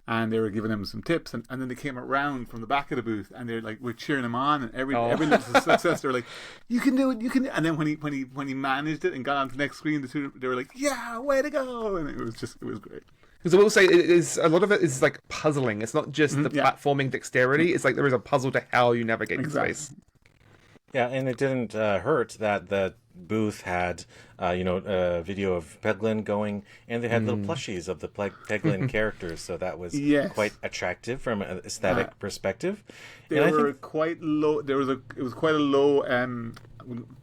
and they were giving him some tips, and then they came around from the back of the booth and they're like, we're cheering him on, and every little success they're like, you can do it, you can. And then when he managed it and got on to the next screen, they were like, yeah, way to go, and it was great. Because I will say, a lot of it is like puzzling. It's not just the platforming dexterity. It's like there is a puzzle to how you navigate the space. Yeah, and it didn't hurt that the booth had, a video of Peglin going, and they had little plushies of the Peglin characters, so that was quite attractive from an aesthetic perspective. They were quite low. It was quite a low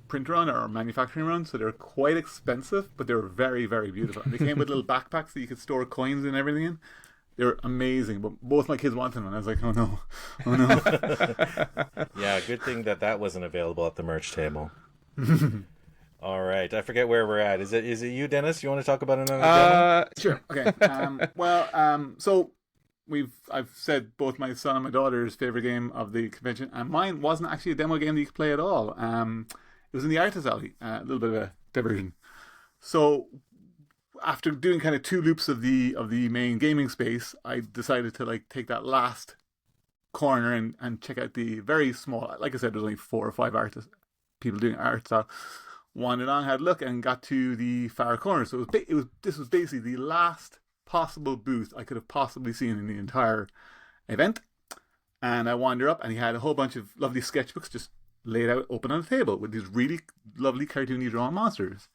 print run or manufacturing run, so they were quite expensive, but they were very, very beautiful. And they came with little backpacks that you could store coins and everything in. They were amazing, but both my kids wanted them, and I was like, oh no. Yeah, good thing that wasn't available at the merch table. All right, I forget where we're at. Is it you, Dennis? You want to talk about another demo? Sure. Okay. So I've said both my son and my daughter's favorite game of the convention, and mine wasn't actually a demo game that you could play at all. It was in the Artist Alley, a little bit of a diversion. So after doing kind of two loops of the main gaming space, I decided to like take that last corner and check out the very small. Like I said, there's only 4 or 5 people doing art. So wandered on, had a look, and got to the far corner. So this was basically the last possible booth I could have possibly seen in the entire event. And I wander up, and he had a whole bunch of lovely sketchbooks just laid out open on the table with these really lovely cartoony drawn monsters.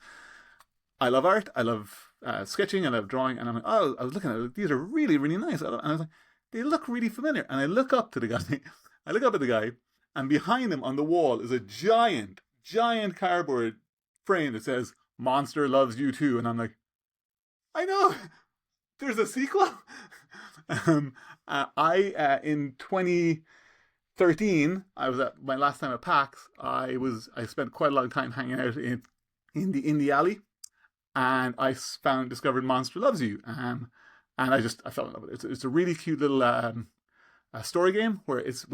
I love art. I love sketching. I love drawing. And I'm like, I was looking at it. These are really, really nice. And I was like, they look really familiar. And I look up to the guy. I look up at the guy, and behind him on the wall is a giant cardboard frame that says, "Monster loves you too." And I'm like, I know. There's a sequel. In 2013, I was at my last time at PAX. I spent quite a long time hanging out in the indie alley, and I discovered Monster Loves You, and I fell in love with it. It's a really cute little a story game where it's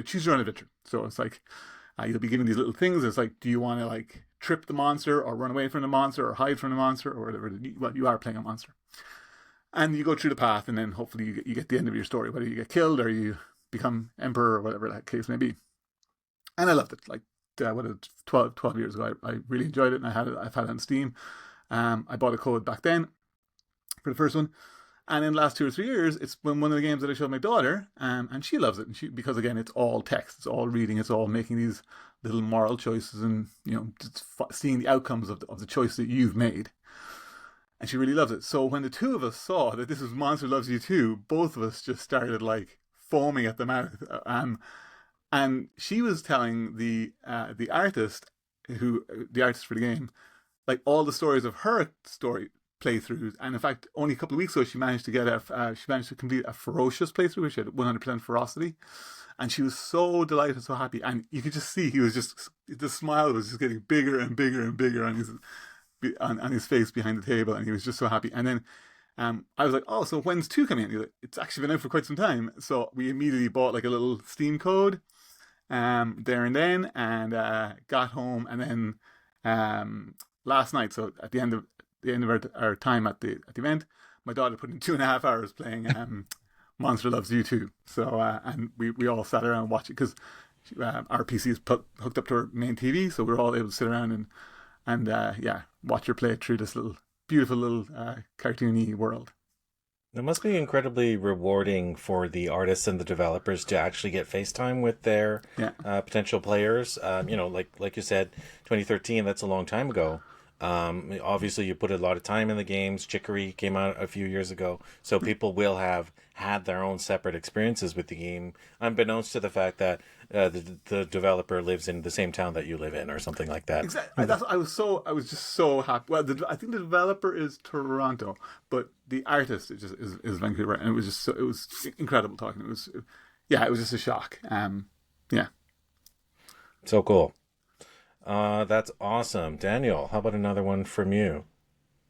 choose your own adventure. So it's like you'll be given these little things. It's like, do you want to like trip the monster, or run away from the monster, or hide from the monster, or whatever? Well, you are playing a monster, and you go through the path, and then hopefully you get the end of your story, whether you get killed or you become emperor or whatever that case may be. And I loved it. Like, 12 years ago, I really enjoyed it, and I've had it on Steam. I bought a code back then for the first one. And in the last 2 or 3 years, it's been one of the games that I showed my daughter, and she loves it. And because again, it's all text, it's all reading, it's all making these little moral choices, and just seeing the outcomes of the choice that you've made. And she really loves it. So when the two of us saw that this was Monster Loves You Too, both of us just started like foaming at the mouth. And she was telling the artist for the game, like all the stories of her story playthroughs, and in fact, only a couple of weeks ago, she managed to complete a ferocious playthrough, which had 100% ferocity, and she was so delighted, so happy, and you could just see the smile was just getting bigger and bigger and bigger on his face behind the table, and he was just so happy. And then I was like, oh, so when's 2 coming in? He's like, it's actually been out for quite some time. So we immediately bought like a little Steam code there and then, and got home, and then last night, so at the end of our time at the event, my daughter put in 2.5 hours playing Monster Loves You Too. So and we all sat around and watched it, because our PC is hooked up to our main TV, so we were all able to sit around and watch her play it through this beautiful little cartoony world. It must be incredibly rewarding for the artists and the developers to actually get FaceTime with their potential players. Like you said, 2013, that's a long time ago. Obviously, you put a lot of time in the games. Chicory came out a few years ago, so people will have had their own separate experiences with the game, unbeknownst to the fact that the developer lives in the same town that you live in, or something like that. Exactly. I was just so happy. Well, I think the developer is Toronto, but the artist is Vancouver, and it was incredible talking. It was just a shock. So cool. That's awesome. Daniel, how about another one from you?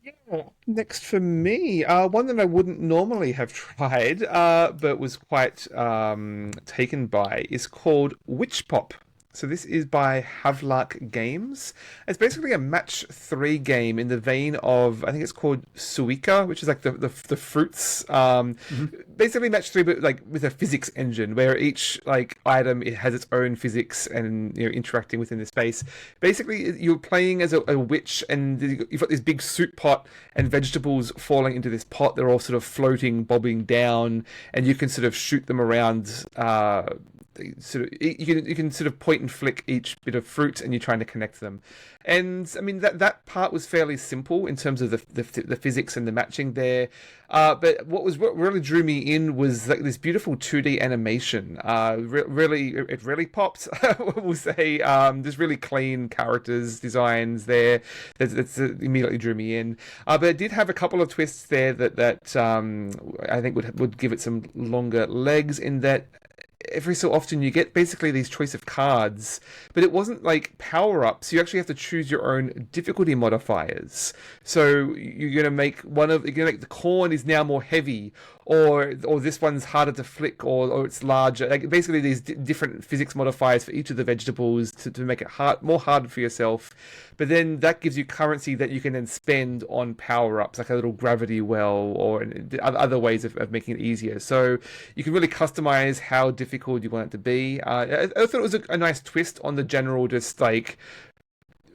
Yeah, next for me, one that I wouldn't normally have tried, but was quite taken by, is called Witchpop. So this is by Havelark Games. It's basically a match 3 game in the vein of, I think it's called Suika, which is like the fruits. Basically match 3, but like with a physics engine, where each like item, it has its own physics and interacting within the space. Basically, you're playing as a witch, and you've got this big soup pot and vegetables falling into this pot. They're all sort of floating, bobbing down, and you can sort of shoot them around. You can sort of point and flick each bit of fruit, and you're trying to connect them. And I mean that part was fairly simple in terms of the physics and the matching there. But what really drew me in was like this beautiful 2D animation. It really popped. We'll say there's really clean characters designs there. That immediately drew me in. But it did have a couple of twists there that I think would give it some longer legs, in that every so often you get basically these choice of cards, but it wasn't like power-ups. You actually have to choose your own difficulty modifiers. So you're going to make the corn is now more heavy, or this one's harder to flick, or it's larger. Like basically these different physics modifiers for each of the vegetables to make it more harder for yourself. But then that gives you currency that you can then spend on power-ups, like a little gravity well, or other ways of making it easier. So you can really customize how difficult you want it to be. I thought it was a nice twist on the general, just like,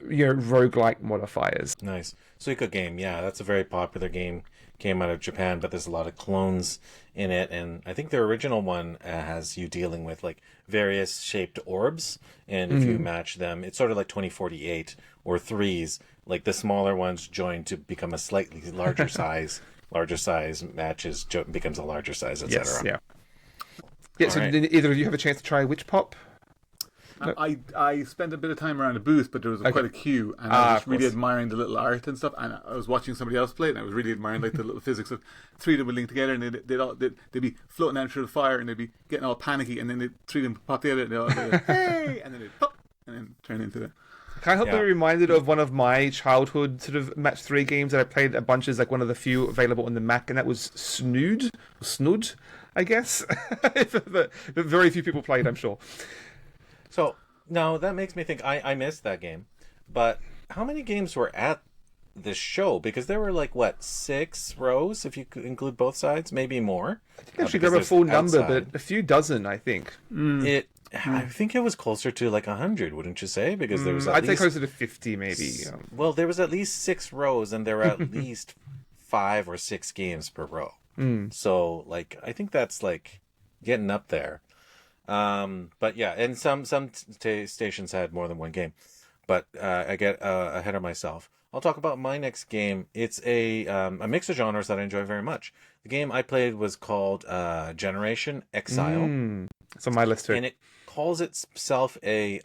roguelike modifiers. Nice. Suika game, yeah, that's a very popular game. Came out of Japan, but there's a lot of clones in it, and I think the original one has you dealing with like various shaped orbs, and if you match them, it's sort of like 2048 or threes. Like the smaller ones join to become a slightly larger size. Larger size matches becomes a larger size, etc. Yes, yeah. So right. Did either of you have a chance to try Witchpop? No. I spent a bit of time around the booth, but there was quite a queue, and I was really admiring the little art and stuff. And I was watching somebody else play it, and I was really admiring like the little physics of 3 of them would link together, and they'd be floating out through the fire, and they'd be getting all panicky, and then the 3 of them pop together, and they'd hey, and then they'd pop, and then turn into the. Can't help but be reminded of one of my childhood sort of match 3 games that I played a bunch, as like one of the few available on the Mac, and that was Snood, I guess. But very few people played, I'm sure. So. No, that makes me think I missed that game. But how many games were at the show, because there were like, what, 6 rows if you could include both sides, maybe more. I didn't actually grab a full number, but a few dozen, I think. I think it was closer to like 100, wouldn't you say? Because there was I'd say closer to 50, maybe. Well, there was at least 6 rows, and there were at least 5 or 6 games per row. So, like, I think that's like getting up there. But yeah, and some stations had more than one game. But I get ahead of myself. I'll talk about my next game. It's a mix of genres that I enjoy very much. The game I played was called Generation Exile. It's on my list too. And it calls itself a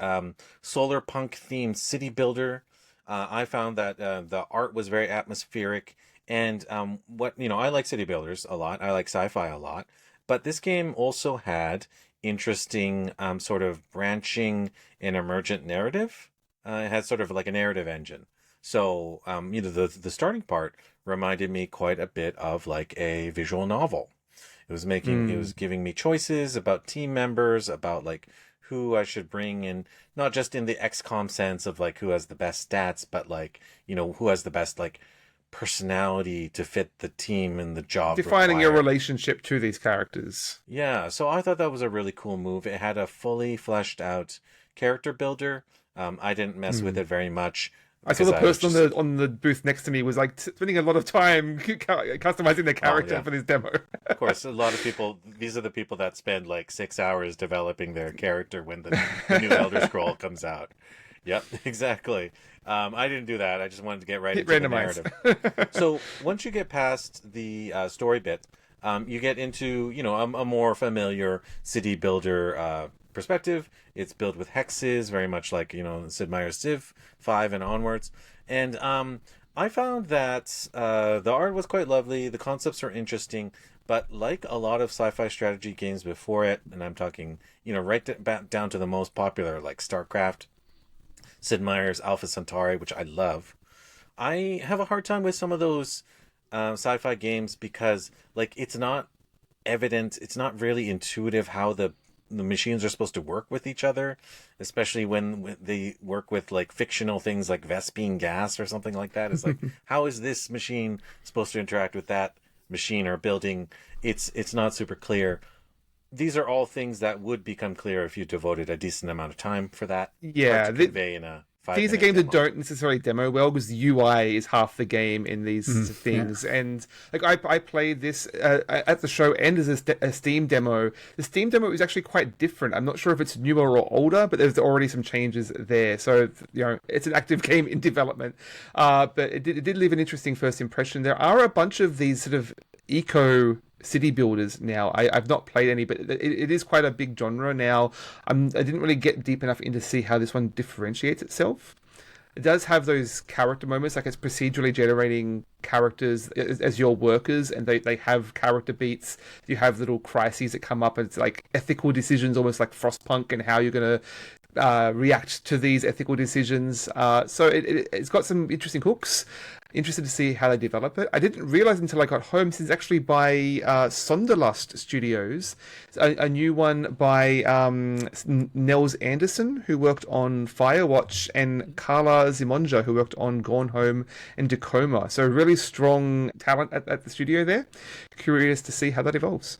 solar punk themed city builder. I found that the art was very atmospheric, and I like city builders a lot. I like sci-fi a lot, but this game also had interesting sort of branching and emergent narrative. It had sort of like a narrative engine. So the starting part reminded me quite a bit of like a visual novel. It was giving me choices about team members, about like who I should bring in, not just in the XCOM sense of like who has the best stats, but like, who has the best like personality to fit the team and the job. Defining your relationship to these characters. Yeah, so I thought that was a really cool move. It had a fully fleshed out character builder. I didn't mess with it very much. I saw the person on the booth next to me was like spending a lot of time customizing their character for this demo. Of course, a lot of people, these are the people that spend like 6 hours developing their character when the new Elder Scroll comes out. Yep, exactly. I didn't do that. I just wanted to get right into the narrative. So once you get past the story bit, you get into, a more familiar city builder perspective. It's built with hexes, very much like, Sid Meier's Civ 5 and onwards. And I found that the art was quite lovely. The concepts are interesting. But like a lot of sci-fi strategy games before it, and I'm talking, right down to the most popular, like StarCraft, Sid Meier's Alpha Centauri, which I love, I have a hard time with some of those sci-fi games because, like, it's not evident, it's not really intuitive how the machines are supposed to work with each other, especially when they work with like fictional things like Vespine gas or something like that. It's like, how is this machine supposed to interact with that machine or building? It's not super clear. These are all things that would become clear if you devoted a decent amount of time for that. Yeah, convey in a 5-minute these are games demo. that don't necessarily demo well because the UI is half the game in these things. Yeah. And like I played this at the show and as a Steam demo. The Steam demo is actually quite different. I'm not sure if it's newer or older, but there's already some changes there. So it's an active game in development. But it did leave an interesting first impression. There are a bunch of these sort of eco city builders now. I've not played any, but it is quite a big genre now. I didn't really get deep enough in to see how this one differentiates itself. It does have those character moments, like it's procedurally generating characters as your workers, and they have character beats. You have little crises that come up, and it's like ethical decisions, almost like Frostpunk, and how you're going to react to these ethical decisions. So it's got some interesting hooks. Interested to see how they develop it. I didn't realize until I got home, since it's actually by Sonderlust Studios, a new one by Nels Anderson, who worked on Firewatch, and Carla Zimonja, who worked on Gone Home and Tacoma. So really strong talent at the studio there. Curious to see how that evolves.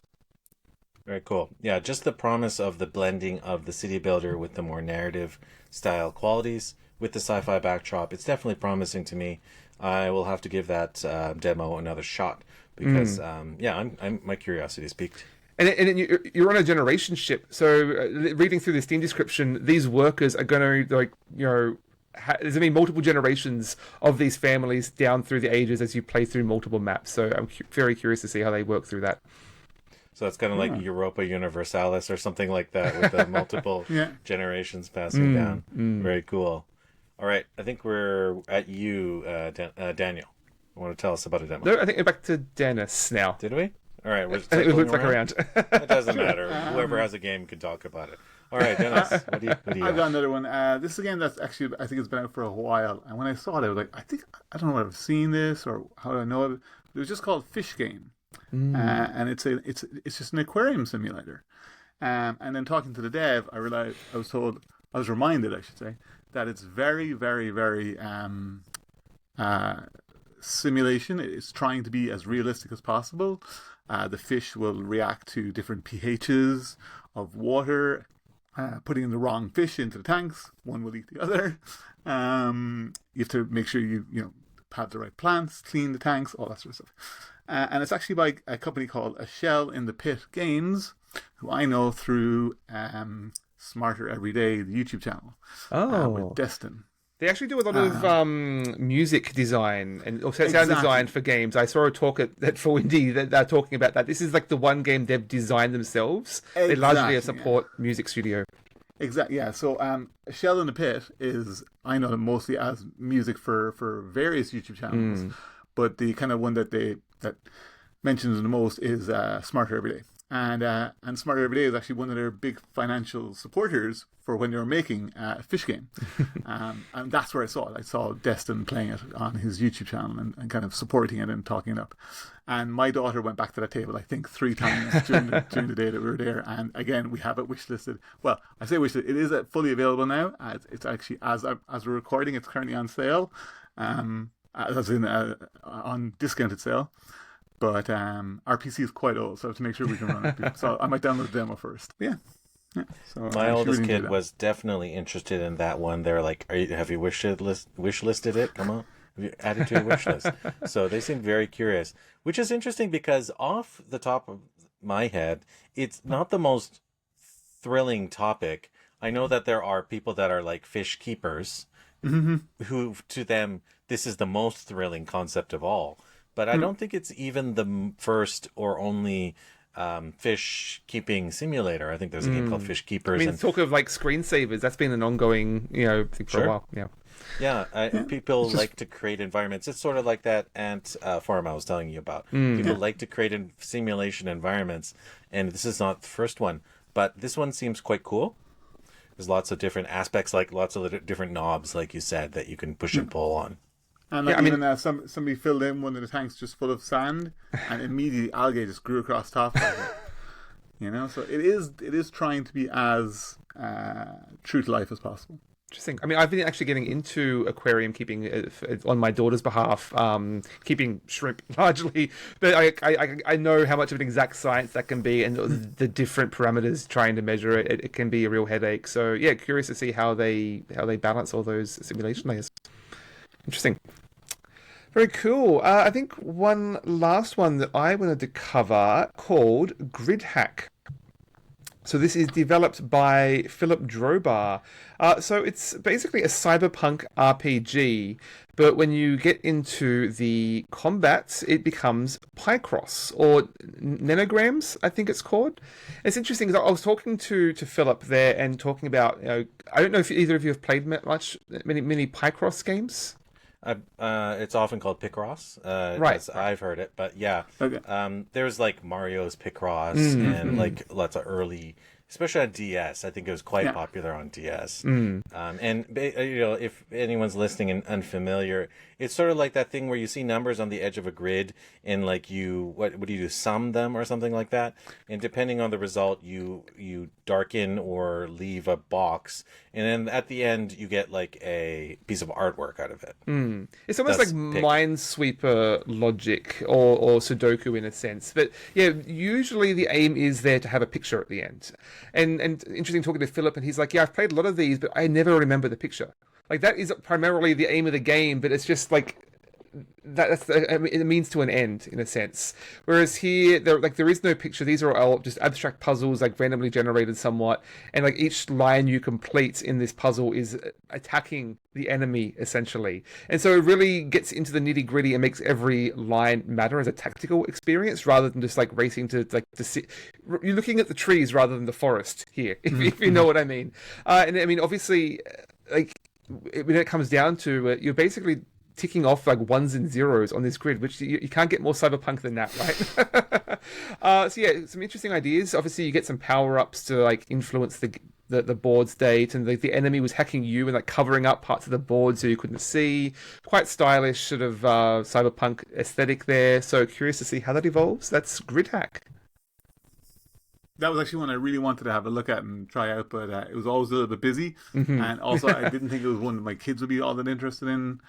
Very cool. Yeah, just the promise of the blending of the city builder with the more narrative style qualities with the sci-fi backdrop. It's definitely promising to me. I will have to give that demo another shot because, I'm my curiosity is piqued. And you're on a generation ship, so reading through the Steam description, these workers are going to, there's going to be multiple generations of these families down through the ages as you play through multiple maps. So I'm very curious to see how they work through that. So it's kind of like Europa Universalis or something like that with the multiple generations passing down. Very cool. All right, I think we're at you, Daniel. You want to tell us about a demo? No, I think we're back to Dennis now. Did we? All right, we're I think we looked back around. It doesn't matter. Whoever has a game can talk about it. All right, Dennis, what do you I've got another one. This is a game that's actually, I think it's been out for a while. And when I saw it, I was like, I don't know if I've seen this or how do I know it. It was just called Fish Game. And it's just an aquarium simulator. And then talking to the dev, I was reminded, I should say, that it's very, very, very simulation. It's trying to be as realistic as possible. The fish will react to different pHs of water. Putting in the wrong fish into the tanks, one will eat the other. You have to make sure you have the right plants, clean the tanks, all that sort of stuff. And it's actually by a company called A Shell in the Pit Games, who I know through Smarter Every Day, the YouTube channel. With Destin. They actually do a lot of music design and sound design for games. I saw a talk at For Windy that they're talking about that. This is like the one game they've designed themselves. They're largely a support music studio. Exactly, yeah. So A Shell in the Pit is, I know them mostly as music for various YouTube channels, but the kind of one that mentions the most is Smarter Every Day. And Smarter Every Day is actually one of their big financial supporters for when they were making a fish game. And that's where I saw it. I saw Destin playing it on his YouTube channel and kind of supporting it and talking it up. And my daughter went back to that table, I think, 3 times during the day that we were there. And again, we have it wishlisted. Well, I say wishlisted. It is fully available now. It's actually, as we're recording, it's currently on sale, as in on discounted sale. But our PC is quite old, so I have to make sure we can run it. So I might download the demo first. Yeah. So my oldest kid was definitely interested in that one. They're like, have you wish listed it? Come on. Have you added to your wish list? So they seem very curious, which is interesting because off the top of my head, it's not the most thrilling topic. I know that there are people that are like fish keepers who, to them, this is the most thrilling concept of all. But I don't think it's even the first or only fish keeping simulator. I think there's a game called Fish Keepers. I mean, talk of like screensavers. That's been an ongoing, thing for a while. Yeah. Yeah, people like to create environments. It's sort of like that ant forum I was telling you about. People like to create simulation environments, and this is not the first one, but this one seems quite cool. There's lots of different aspects, like lots of different knobs, like you said, that you can push and pull on. And somebody filled in one of the tanks just full of sand, and immediately algae just grew across top of it. So it is trying to be as true to life as possible. Interesting. I mean, I've been actually getting into aquarium keeping on my daughter's behalf, keeping shrimp largely. But I know how much of an exact science that can be, and the different parameters trying to measure it. It can be a real headache. So yeah, curious to see how they balance all those simulation layers. Interesting. Very cool. I think one last one that I wanted to cover called Gridhack. So this is developed by Philip Drobar. So it's basically a cyberpunk RPG, but when you get into the combats, it becomes picross, or nanograms, I think it's called. It's interesting because I was talking to Philip there and talking about, I don't know if either of you have played many picross games. It's often called picross. Right. I've heard it, but yeah. Okay. There's like Mario's picross and like lots of early, especially on DS. I think it was quite popular on DS. And if anyone's listening and unfamiliar, it's sort of like that thing where you see numbers on the edge of a grid and like what do you do, sum them or something like that, and depending on the result you darken or leave a box, and then at the end you get like a piece of artwork out of it. It's almost like Minesweeper logic or Sudoku in a sense, but yeah, usually the aim is there to have a picture at the end. And interesting talking to Philip, and he's like, yeah, I've played a lot of these, but I never remember the picture. Like, that is primarily the aim of the game, but it's just like it means to an end in a sense. Whereas here, there is no picture. These are all just abstract puzzles, like randomly generated somewhat, and like each line you complete in this puzzle is attacking the enemy essentially. And so it really gets into the nitty gritty and makes every line matter as a tactical experience rather than just like racing to sit. You're looking at the trees rather than the forest here, if you know what I mean. And I mean, obviously, like when it comes down to it, you're basically ticking off like ones and zeros on this grid, which you can't get more cyberpunk than that, right? So yeah, some interesting ideas. Obviously, you get some power-ups to like influence the board state, and the enemy was hacking you and like covering up parts of the board so you couldn't see. Quite stylish sort of cyberpunk aesthetic there. So curious to see how that evolves. That's Gridhack. that was actually one I really wanted to have a look at and try out, but it was always a little bit busy, and also I didn't think it was one that my kids would be all that interested in,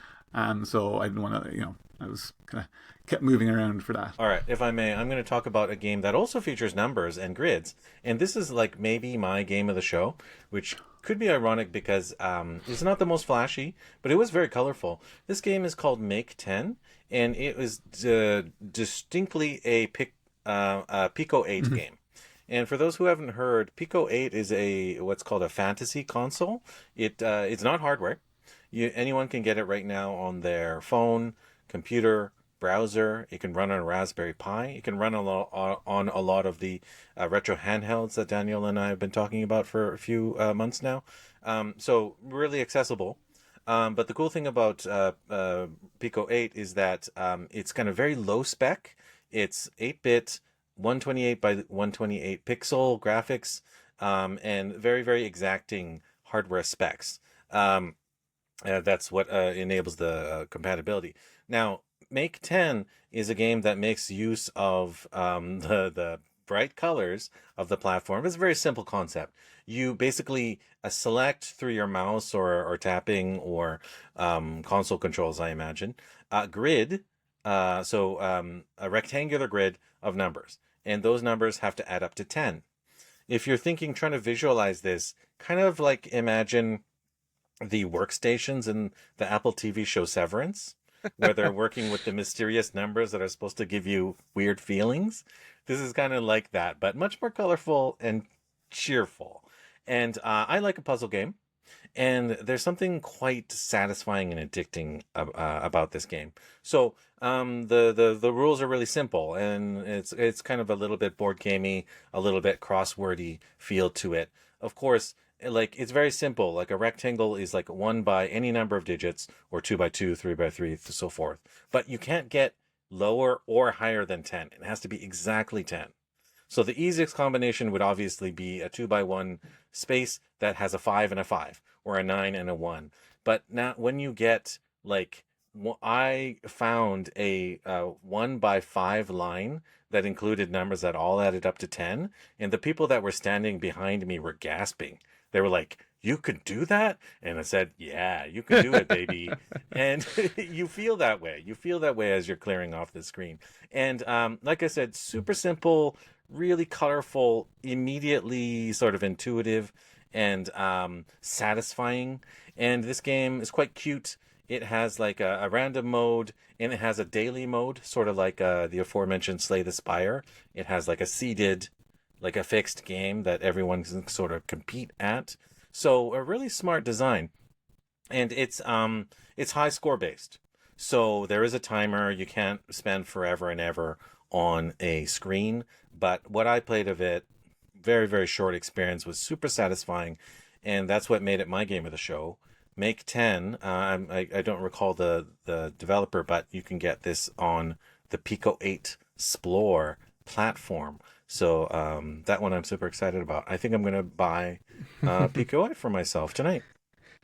so I didn't want to, I was kind of kept moving around for that. All right, if I may, I'm going to talk about a game that also features numbers and grids, and this is like maybe my game of the show, which could be ironic because it's not the most flashy, but it was very colorful. This game is called Make 10, and it was distinctly a Pico 8 game. And for those who haven't heard, Pico 8 is what's called a fantasy console. It's not hardware. Anyone can get it right now on their phone, computer, browser. It can run on a Raspberry Pi. It can run on a lot of the retro handhelds that Daniel and I have been talking about for a few months now. So really accessible. But the cool thing about Pico 8 is that it's kind of very low spec. It's 8-bit, 128 by 128 pixel graphics, and very, very exacting hardware specs. That's what enables the compatibility. Now, Make 10 is a game that makes use of the bright colors of the platform. It's a very simple concept. You basically select through your mouse or tapping or console controls, I imagine, grid, a rectangular grid of numbers. And those numbers have to add up to 10. If you're trying to visualize this, kind of like imagine the workstations in the Apple TV show Severance, where they're working with the mysterious numbers that are supposed to give you weird feelings. This is kind of like that, but much more colorful and cheerful. And I like a puzzle game. And there's something quite satisfying and addicting about this game. So the rules are really simple, and it's kind of a little bit board gamey, a little bit crosswordy feel to it. Of course, it's very simple. Like a rectangle is like 1 by any number of digits, or 2 by 2, 3 by 3, so forth. But you can't get lower or higher than 10. It has to be exactly 10. So the easiest combination would obviously be a 2 by 1 space that has a 5 and a 5, or a 9 and a 1. But now when you get I found a 1 by 5 line that included numbers that all added up to 10, and the people that were standing behind me were gasping. They were like, "You could do that?" And I said, "Yeah, you can do it, baby." And you feel that way. You feel that way as you're clearing off the screen. And like I said, super simple, really colorful, immediately sort of intuitive and satisfying. And this game is quite cute. It has like a random mode, and it has a daily mode, sort of like the aforementioned Slay the Spire. It has like a seeded, like a fixed game that everyone can sort of compete at. So a really smart design. And it's high score based. So there is a timer. You can't spend forever and ever on a screen. But what I played of it, very, very short experience, was super satisfying. And that's what made it my game of the show. Make 10, I don't recall the developer, but you can get this on the Pico 8 Explore platform. So that one I'm super excited about. I think I'm going to buy Pico 8 for myself tonight.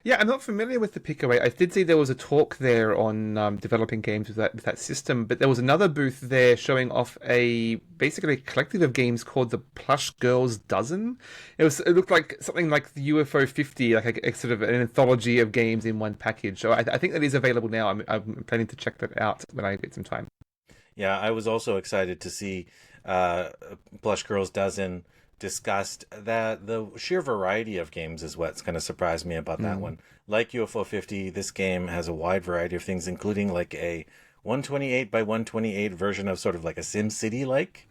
Yeah, I'm not familiar with the Pico 8. I did see there was a talk there on developing games with that system, but there was another booth there showing off basically a collective of games called the Plush Girls Dozen. It looked like something like the UFO 50, like a sort of an anthology of games in one package. So I think that is available now. I'm planning to check that out when I get some time. Yeah, I was also excited to see Plush Girls Dozen discussed. That the sheer variety of games is what's kind of surprised me about that one. Like UFO 50, this game has a wide variety of things, including like a 128 by 128 version of sort of like a SimCity like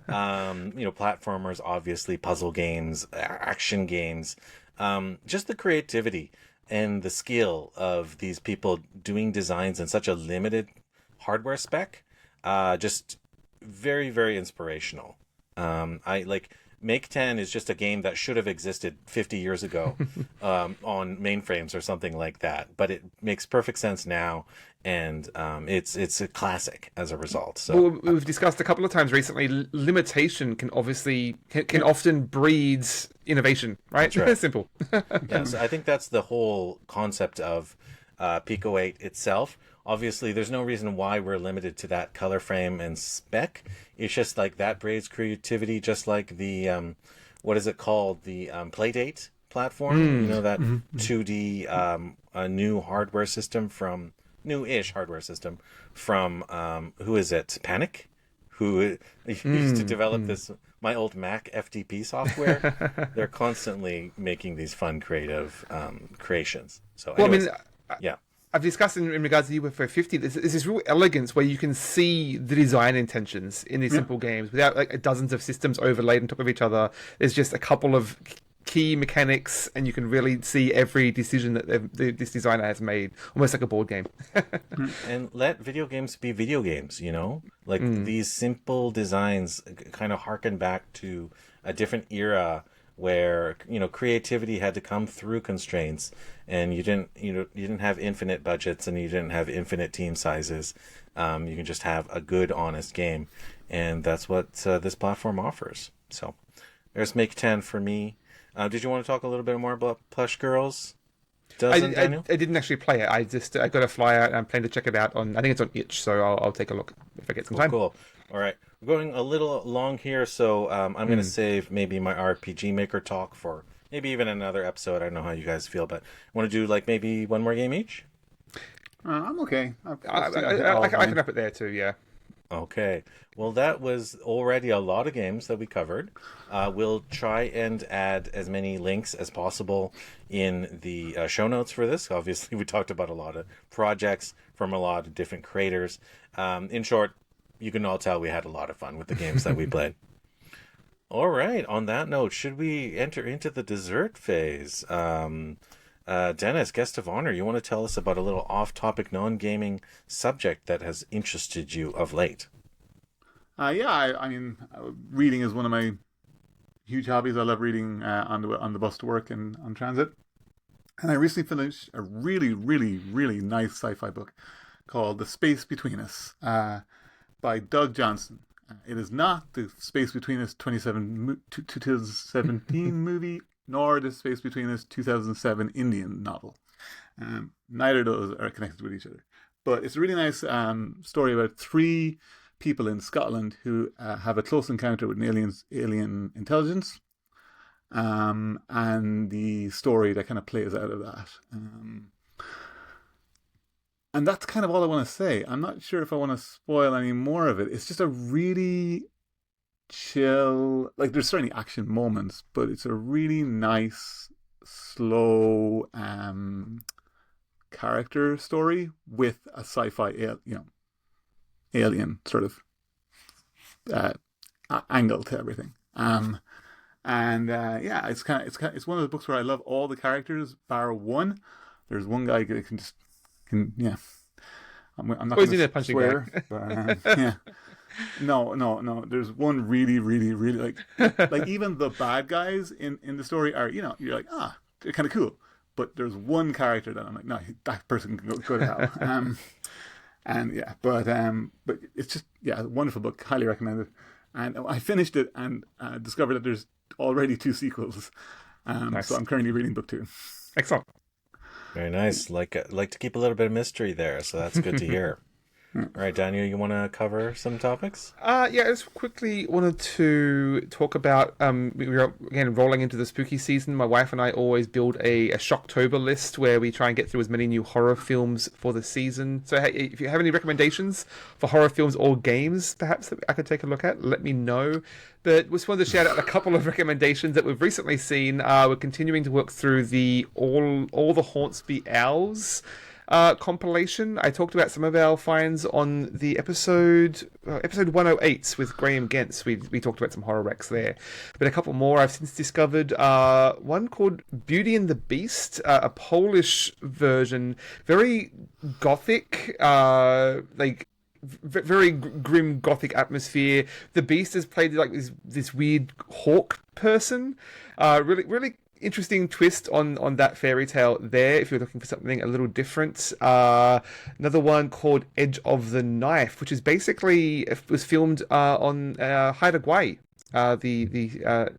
platformers, obviously, puzzle games, action games, just the creativity and the skill of these people doing designs in such a limited hardware spec, just very, very inspirational. Make 10 is just a game that should have existed 50 years ago on mainframes or something like that. But it makes perfect sense now, and it's a classic as a result. So we've discussed a couple of times recently, limitation can often breed innovation, right? That's right. Simple. Yes, I think that's the whole concept of Pico 8 itself. Obviously, there's no reason why we're limited to that color frame and spec. It's just like that breeds creativity, just like the, what is it called? The Playdate platform. You know, that 2D a new hardware system from, new-ish hardware system from, who is it? Panic? Who used to develop this, my old Mac FTP software. They're constantly making these fun, creative creations. So, anyways, yeah. I've discussed in regards to UFO 50, there's this real elegance where you can see the design intentions in these simple games without like dozens of systems overlaid on top of each other. There's just a couple of key mechanics, and you can really see every decision that this designer has made, almost like a board game. And let video games be video games, you know? Like these simple designs kind of harken back to a different era where, you know, creativity had to come through constraints, and you didn't have infinite budgets, and you didn't have infinite team sizes. You can just have a good, honest game, and that's what this platform offers. So there's Make 10 for me. Did you want to talk a little bit more about Plush Girls? Daniel? I didn't actually play it. I got a flyer and I'm planning to check it out on. I think it's on Itch, so I'll take a look if I get some time. Cool. All right, we're going a little long here, so I'm going to save maybe my RPG Maker talk for maybe even another episode. I don't know how you guys feel, but want to do like maybe one more game each? I'm okay. I can up it there too. Yeah. Okay. Well, that was already a lot of games that we covered. We'll try and add as many links as possible in the show notes for this. Obviously, we talked about a lot of projects from a lot of different creators. In short, you can all tell we had a lot of fun with the games that we played. All right. On that note, should we enter into the dessert phase? Dennis, guest of honor, you want to tell us about a little off-topic, non-gaming subject that has interested you of late? I mean, reading is one of my huge hobbies. I love reading on the bus to work and on transit. And I recently finished a really, really, really nice sci-fi book called The Space Between Us by Doug Johnson. It is not the Space Between Us 2017 movie, nor the Space Between Us 2007 Indian novel. Neither of those are connected with each other. But it's a really nice story about three people in Scotland who have a close encounter with an alien intelligence, and the story that kind of plays out of that. And that's kind of all I want to say. I'm not sure if I want to spoil any more of it. It's just a really chill, like there's certainly action moments, but it's a really nice, slow character story with a sci-fi, alien sort of angle to everything. It's one of the books where I love all the characters bar one. There's one guy that can I'm not going to swear, but yeah. No. There's one really, really, really like even the bad guys in the story are, you're like, they're kind of cool. But there's one character that I'm like, no, that person can go to hell. But it's just a wonderful book, highly recommended. And I finished it and discovered that there's already 2 sequels. Nice. So I'm currently reading book 2. Excellent. Very nice. Like to keep a little bit of mystery there, so that's good to hear. All right, Daniel, you want to cover some topics? I just quickly wanted to talk about, we're again rolling into the spooky season. My wife and I always build a Shocktober list where we try and get through as many new horror films for the season. So hey, if you have any recommendations for horror films or games, perhaps that I could take a look at, let me know. But we just wanted to shout out a couple of recommendations that we've recently seen. We're continuing to work through the All the Haunts Be Ours compilation. I talked about some of our finds on the episode 108 with Graham Gents. We talked about some horror wrecks there, but a couple more I've since discovered. One called Beauty and the Beast, a Polish version, very gothic, very grim gothic atmosphere. The Beast is played like this weird hawk person. Really interesting twist on that fairy tale there, if you're looking for something a little different. Another one called Edge of the Knife, which is basically, it was filmed on Haida Gwaii, the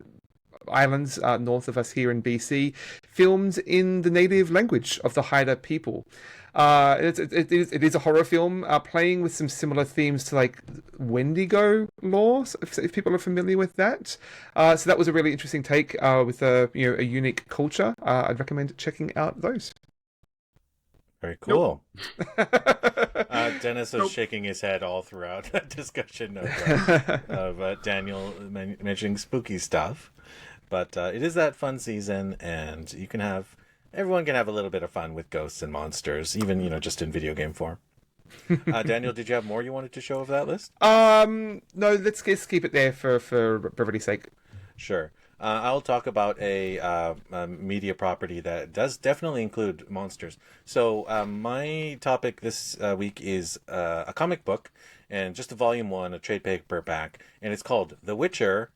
islands north of us here in BC. filmed in the native language of the Haida people. It is a horror film, playing with some similar themes to like Wendigo lore, if people are familiar with that. So that was a really interesting take with a unique culture. I'd recommend checking out those. Very cool. Nope. Dennis was shaking his head all throughout that discussion of Daniel mentioning spooky stuff. But it is that fun season, and everyone can have a little bit of fun with ghosts and monsters, even, just in video game form. Daniel, did you have more you wanted to show of that list? No, let's just keep it there for brevity's sake. Sure. I'll talk about a media property that does definitely include monsters. So my topic this week is a comic book, and just a volume 1, a trade paperback, and it's called The Witcher,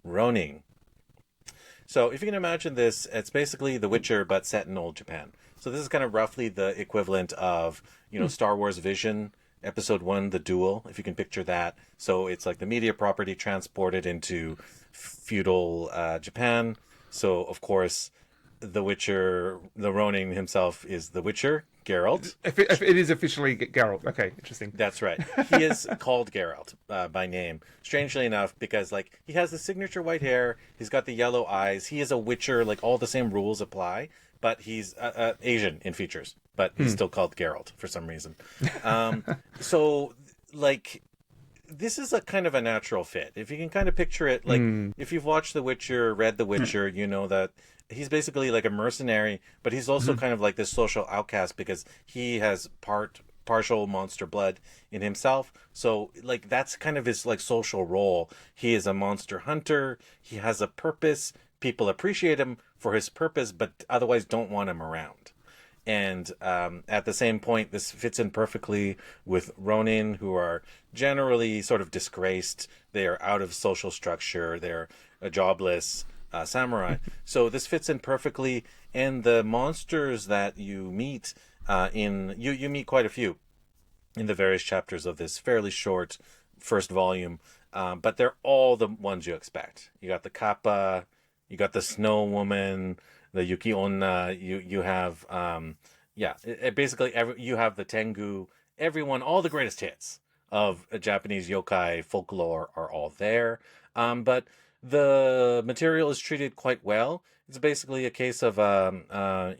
Ronin. So if you can imagine this, it's basically The Witcher, but set in old Japan. So this is kind of roughly the equivalent of, Star Wars Vision, Episode 1, The Duel, if you can picture that. So it's like the media property transported into feudal Japan. So, of course, The Witcher, the Ronin himself is The Witcher, Geralt. If it is officially Geralt. Okay, interesting. That's right. He is called Geralt by name. Strangely enough, because he has the signature white hair, he's got the yellow eyes, he is a Witcher, all the same rules apply, but he's Asian in features, but he's still called Geralt for some reason. So, this is a kind of a natural fit. If you can kind of picture it, if you've watched The Witcher, read The Witcher, you know that he's basically like a mercenary, but he's also kind of like this social outcast because he has partial monster blood in himself. So that's kind of his social role. He is a monster hunter. He has a purpose. People appreciate him for his purpose, but otherwise don't want him around. And at the same point, this fits in perfectly with Ronin, who are generally sort of disgraced. They are out of social structure. They're a jobless samurai. So this fits in perfectly. And the monsters that you meet you meet quite a few in the various chapters of this fairly short first volume. But they're all the ones you expect. You got the Kappa, you got the Snow Woman, the Yuki Onna, you have basically you have the Tengu, everyone, all the greatest hits of Japanese yokai folklore are all there. But the material is treated quite well. It's basically a case of a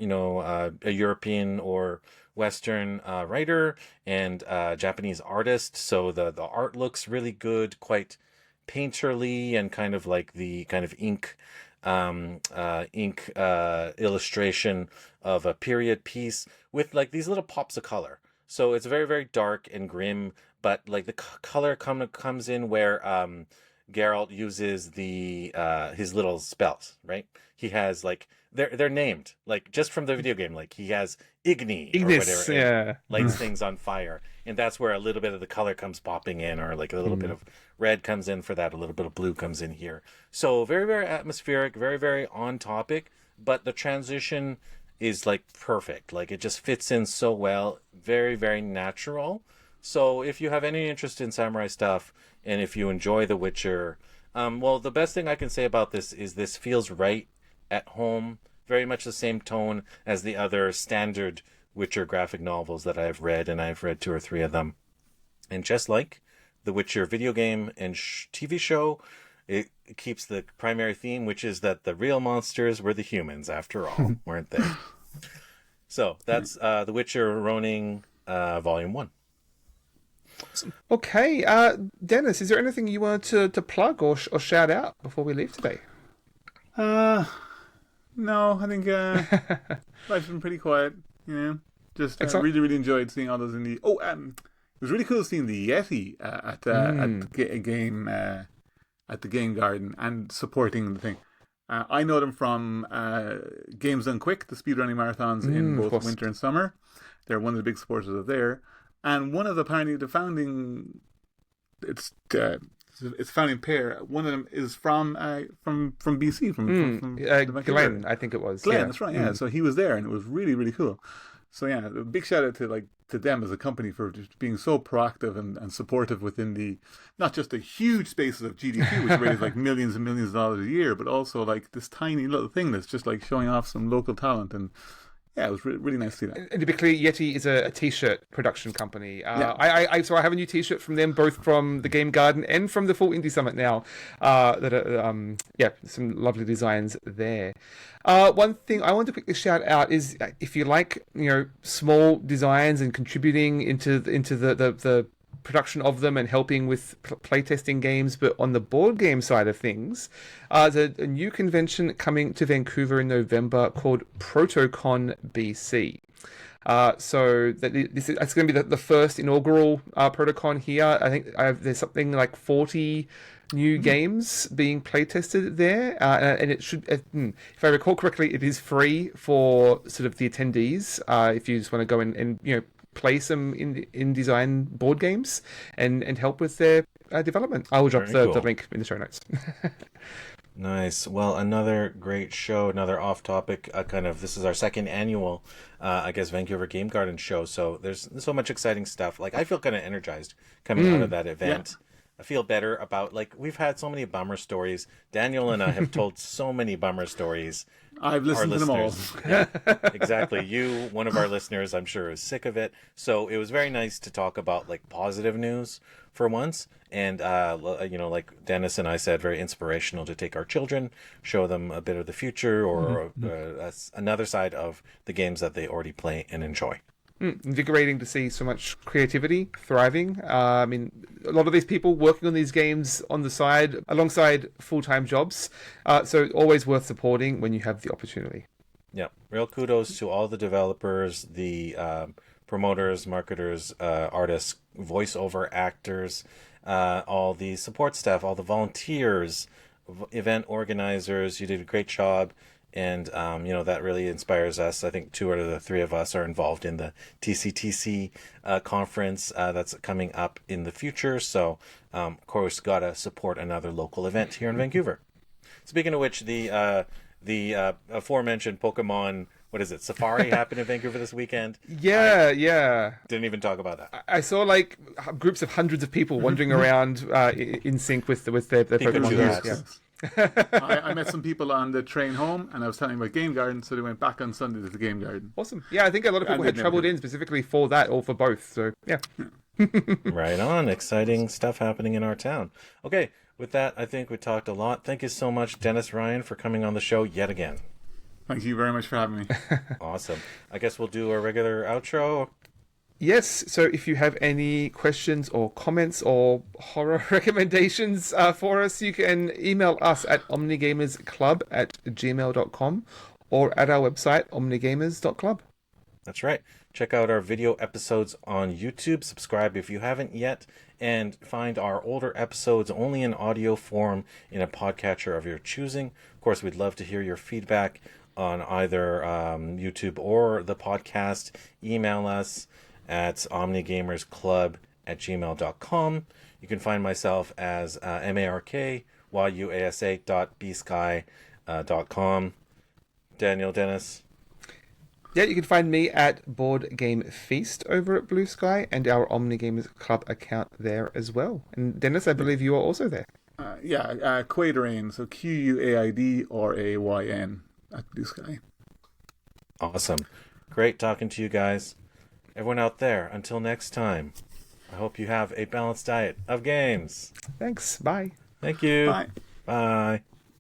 European or Western writer and Japanese artist. So the art looks really good, quite painterly, and kind of like the kind of ink illustration of a period piece with these little pops of color. So it's very, very dark and grim, but the color comes in where Geralt uses his little spells, right? He has they're named just from the video game. He has Ignis or whatever, yeah, lights things on fire, and that's where a little bit of the color comes popping in, or a little bit of red comes in for that, a little bit of blue comes in here. So very, very atmospheric, very, very on topic, but the transition is perfect. It just fits in so well, very, very natural. So if you have any interest in samurai stuff, and if you enjoy The Witcher, the best thing I can say about this is this feels right at home, very much the same tone as the other standard Witcher graphic novels that I've read, and I've read 2 or 3 of them. And just like the Witcher video game and TV show, it keeps the primary theme, which is that the real monsters were the humans after all, weren't they? So that's The Witcher Ronin Volume 1. Okay, Dennis, is there anything you wanted to plug or shout out before we leave today? No, I think life's been pretty quiet. Just really, really enjoyed seeing all those in the. It was really cool seeing the Yeti at the Game Garden and supporting the thing. I know them from Games Done Quick, the speedrunning marathons in both winter and summer. They're one of the big supporters of there. And one of the founding, it's founding pair. One of them is from BC, from Glenn, I think it was. Glenn, that's right. Yeah, so he was there, and it was really, really cool. So yeah, a big shout out to them as a company for just being so proactive and supportive within the not just the huge spaces of GDQ, which raises like millions and millions of dollars a year, but also like this tiny little thing that's just like showing off some local talent. And yeah, it was really nice to see that. And to be clear, Yeti is a t-shirt production company. Yeah. So I have a new t-shirt from them, both from the Game Garden and from the Full Indie Summit now. That are, some lovely designs there. One thing I want to quickly shout out is if you like, small designs and contributing into the production of them and helping with playtesting games, but on the board game side of things, there's a new convention coming to Vancouver in November called ProtoCon BC. It's going to be the first inaugural ProtoCon here. I think there's something like 40 new games being playtested there, and it should, if I recall correctly, it is free for sort of the attendees if you just want to go and play some in design board games and help with their development. I will drop the link in the show notes. Nice. Well, another great show, another off-topic this is our second annual, Vancouver Game Garden show. So there's so much exciting stuff. Like, I feel kind of energized coming out of that event. Yeah. I feel better about, we've had so many bummer stories. Daniel and I have told so many bummer stories. I've listened to them all. Yeah, exactly. You, one of our listeners, I'm sure, is sick of it. So it was very nice to talk about, positive news for once. And, like Dennis and I said, very inspirational to take our children, show them a bit of the future or another side of the games that they already play and enjoy. Invigorating to see so much creativity thriving. A lot of these people working on these games on the side alongside full-time jobs. So always worth supporting when you have the opportunity. Yeah, real kudos to all the developers, the promoters, marketers, artists, voiceover actors, all the support staff, all the volunteers, event organizers. You did a great job. And, that really inspires us. I think 2 out of the 3 of us are involved in the TCTC conference that's coming up in the future. So, of course, got to support another local event here in Vancouver. Speaking of which, the aforementioned Pokemon, Safari happened in Vancouver this weekend? Yeah. Didn't even talk about that. I saw groups of hundreds of people wandering around in sync with their Pokemon. Yeah. I met some people on the train home, and I was telling them about Game Garden, so they went back on Sunday to the Game Garden. Awesome. Yeah, I think a lot of people had travelled in specifically for that or for both. So, yeah. Right on. Exciting stuff happening in our town. Okay, with that, I think we talked a lot. Thank you so much, Denis Ryan, for coming on the show yet again. Thank you very much for having me. Awesome. I guess we'll do a regular outro. Yes, so if you have any questions or comments or horror recommendations for us, you can email us at omnigamersclub@gmail.com or at our website, omnigamers.club. That's right. Check out our video episodes on YouTube. Subscribe if you haven't yet. And find our older episodes only in audio form in a podcatcher of your choosing. Of course, we'd love to hear your feedback on either YouTube or the podcast. Email us at omnigamersclub@gmail.com. You can find myself as markyuasa.bsky.com. Daniel, Dennis. Yeah, you can find me at Board Game Feast over at Blue Sky and our Omnigamers Club account there as well. And Dennis, I believe you are also there. Quaidarain, so QUAID at Blue Sky. Awesome. Great talking to you guys. Everyone out there, until next time, I hope you have a balanced diet of games. Thanks. Bye. Thank you. Bye. Bye.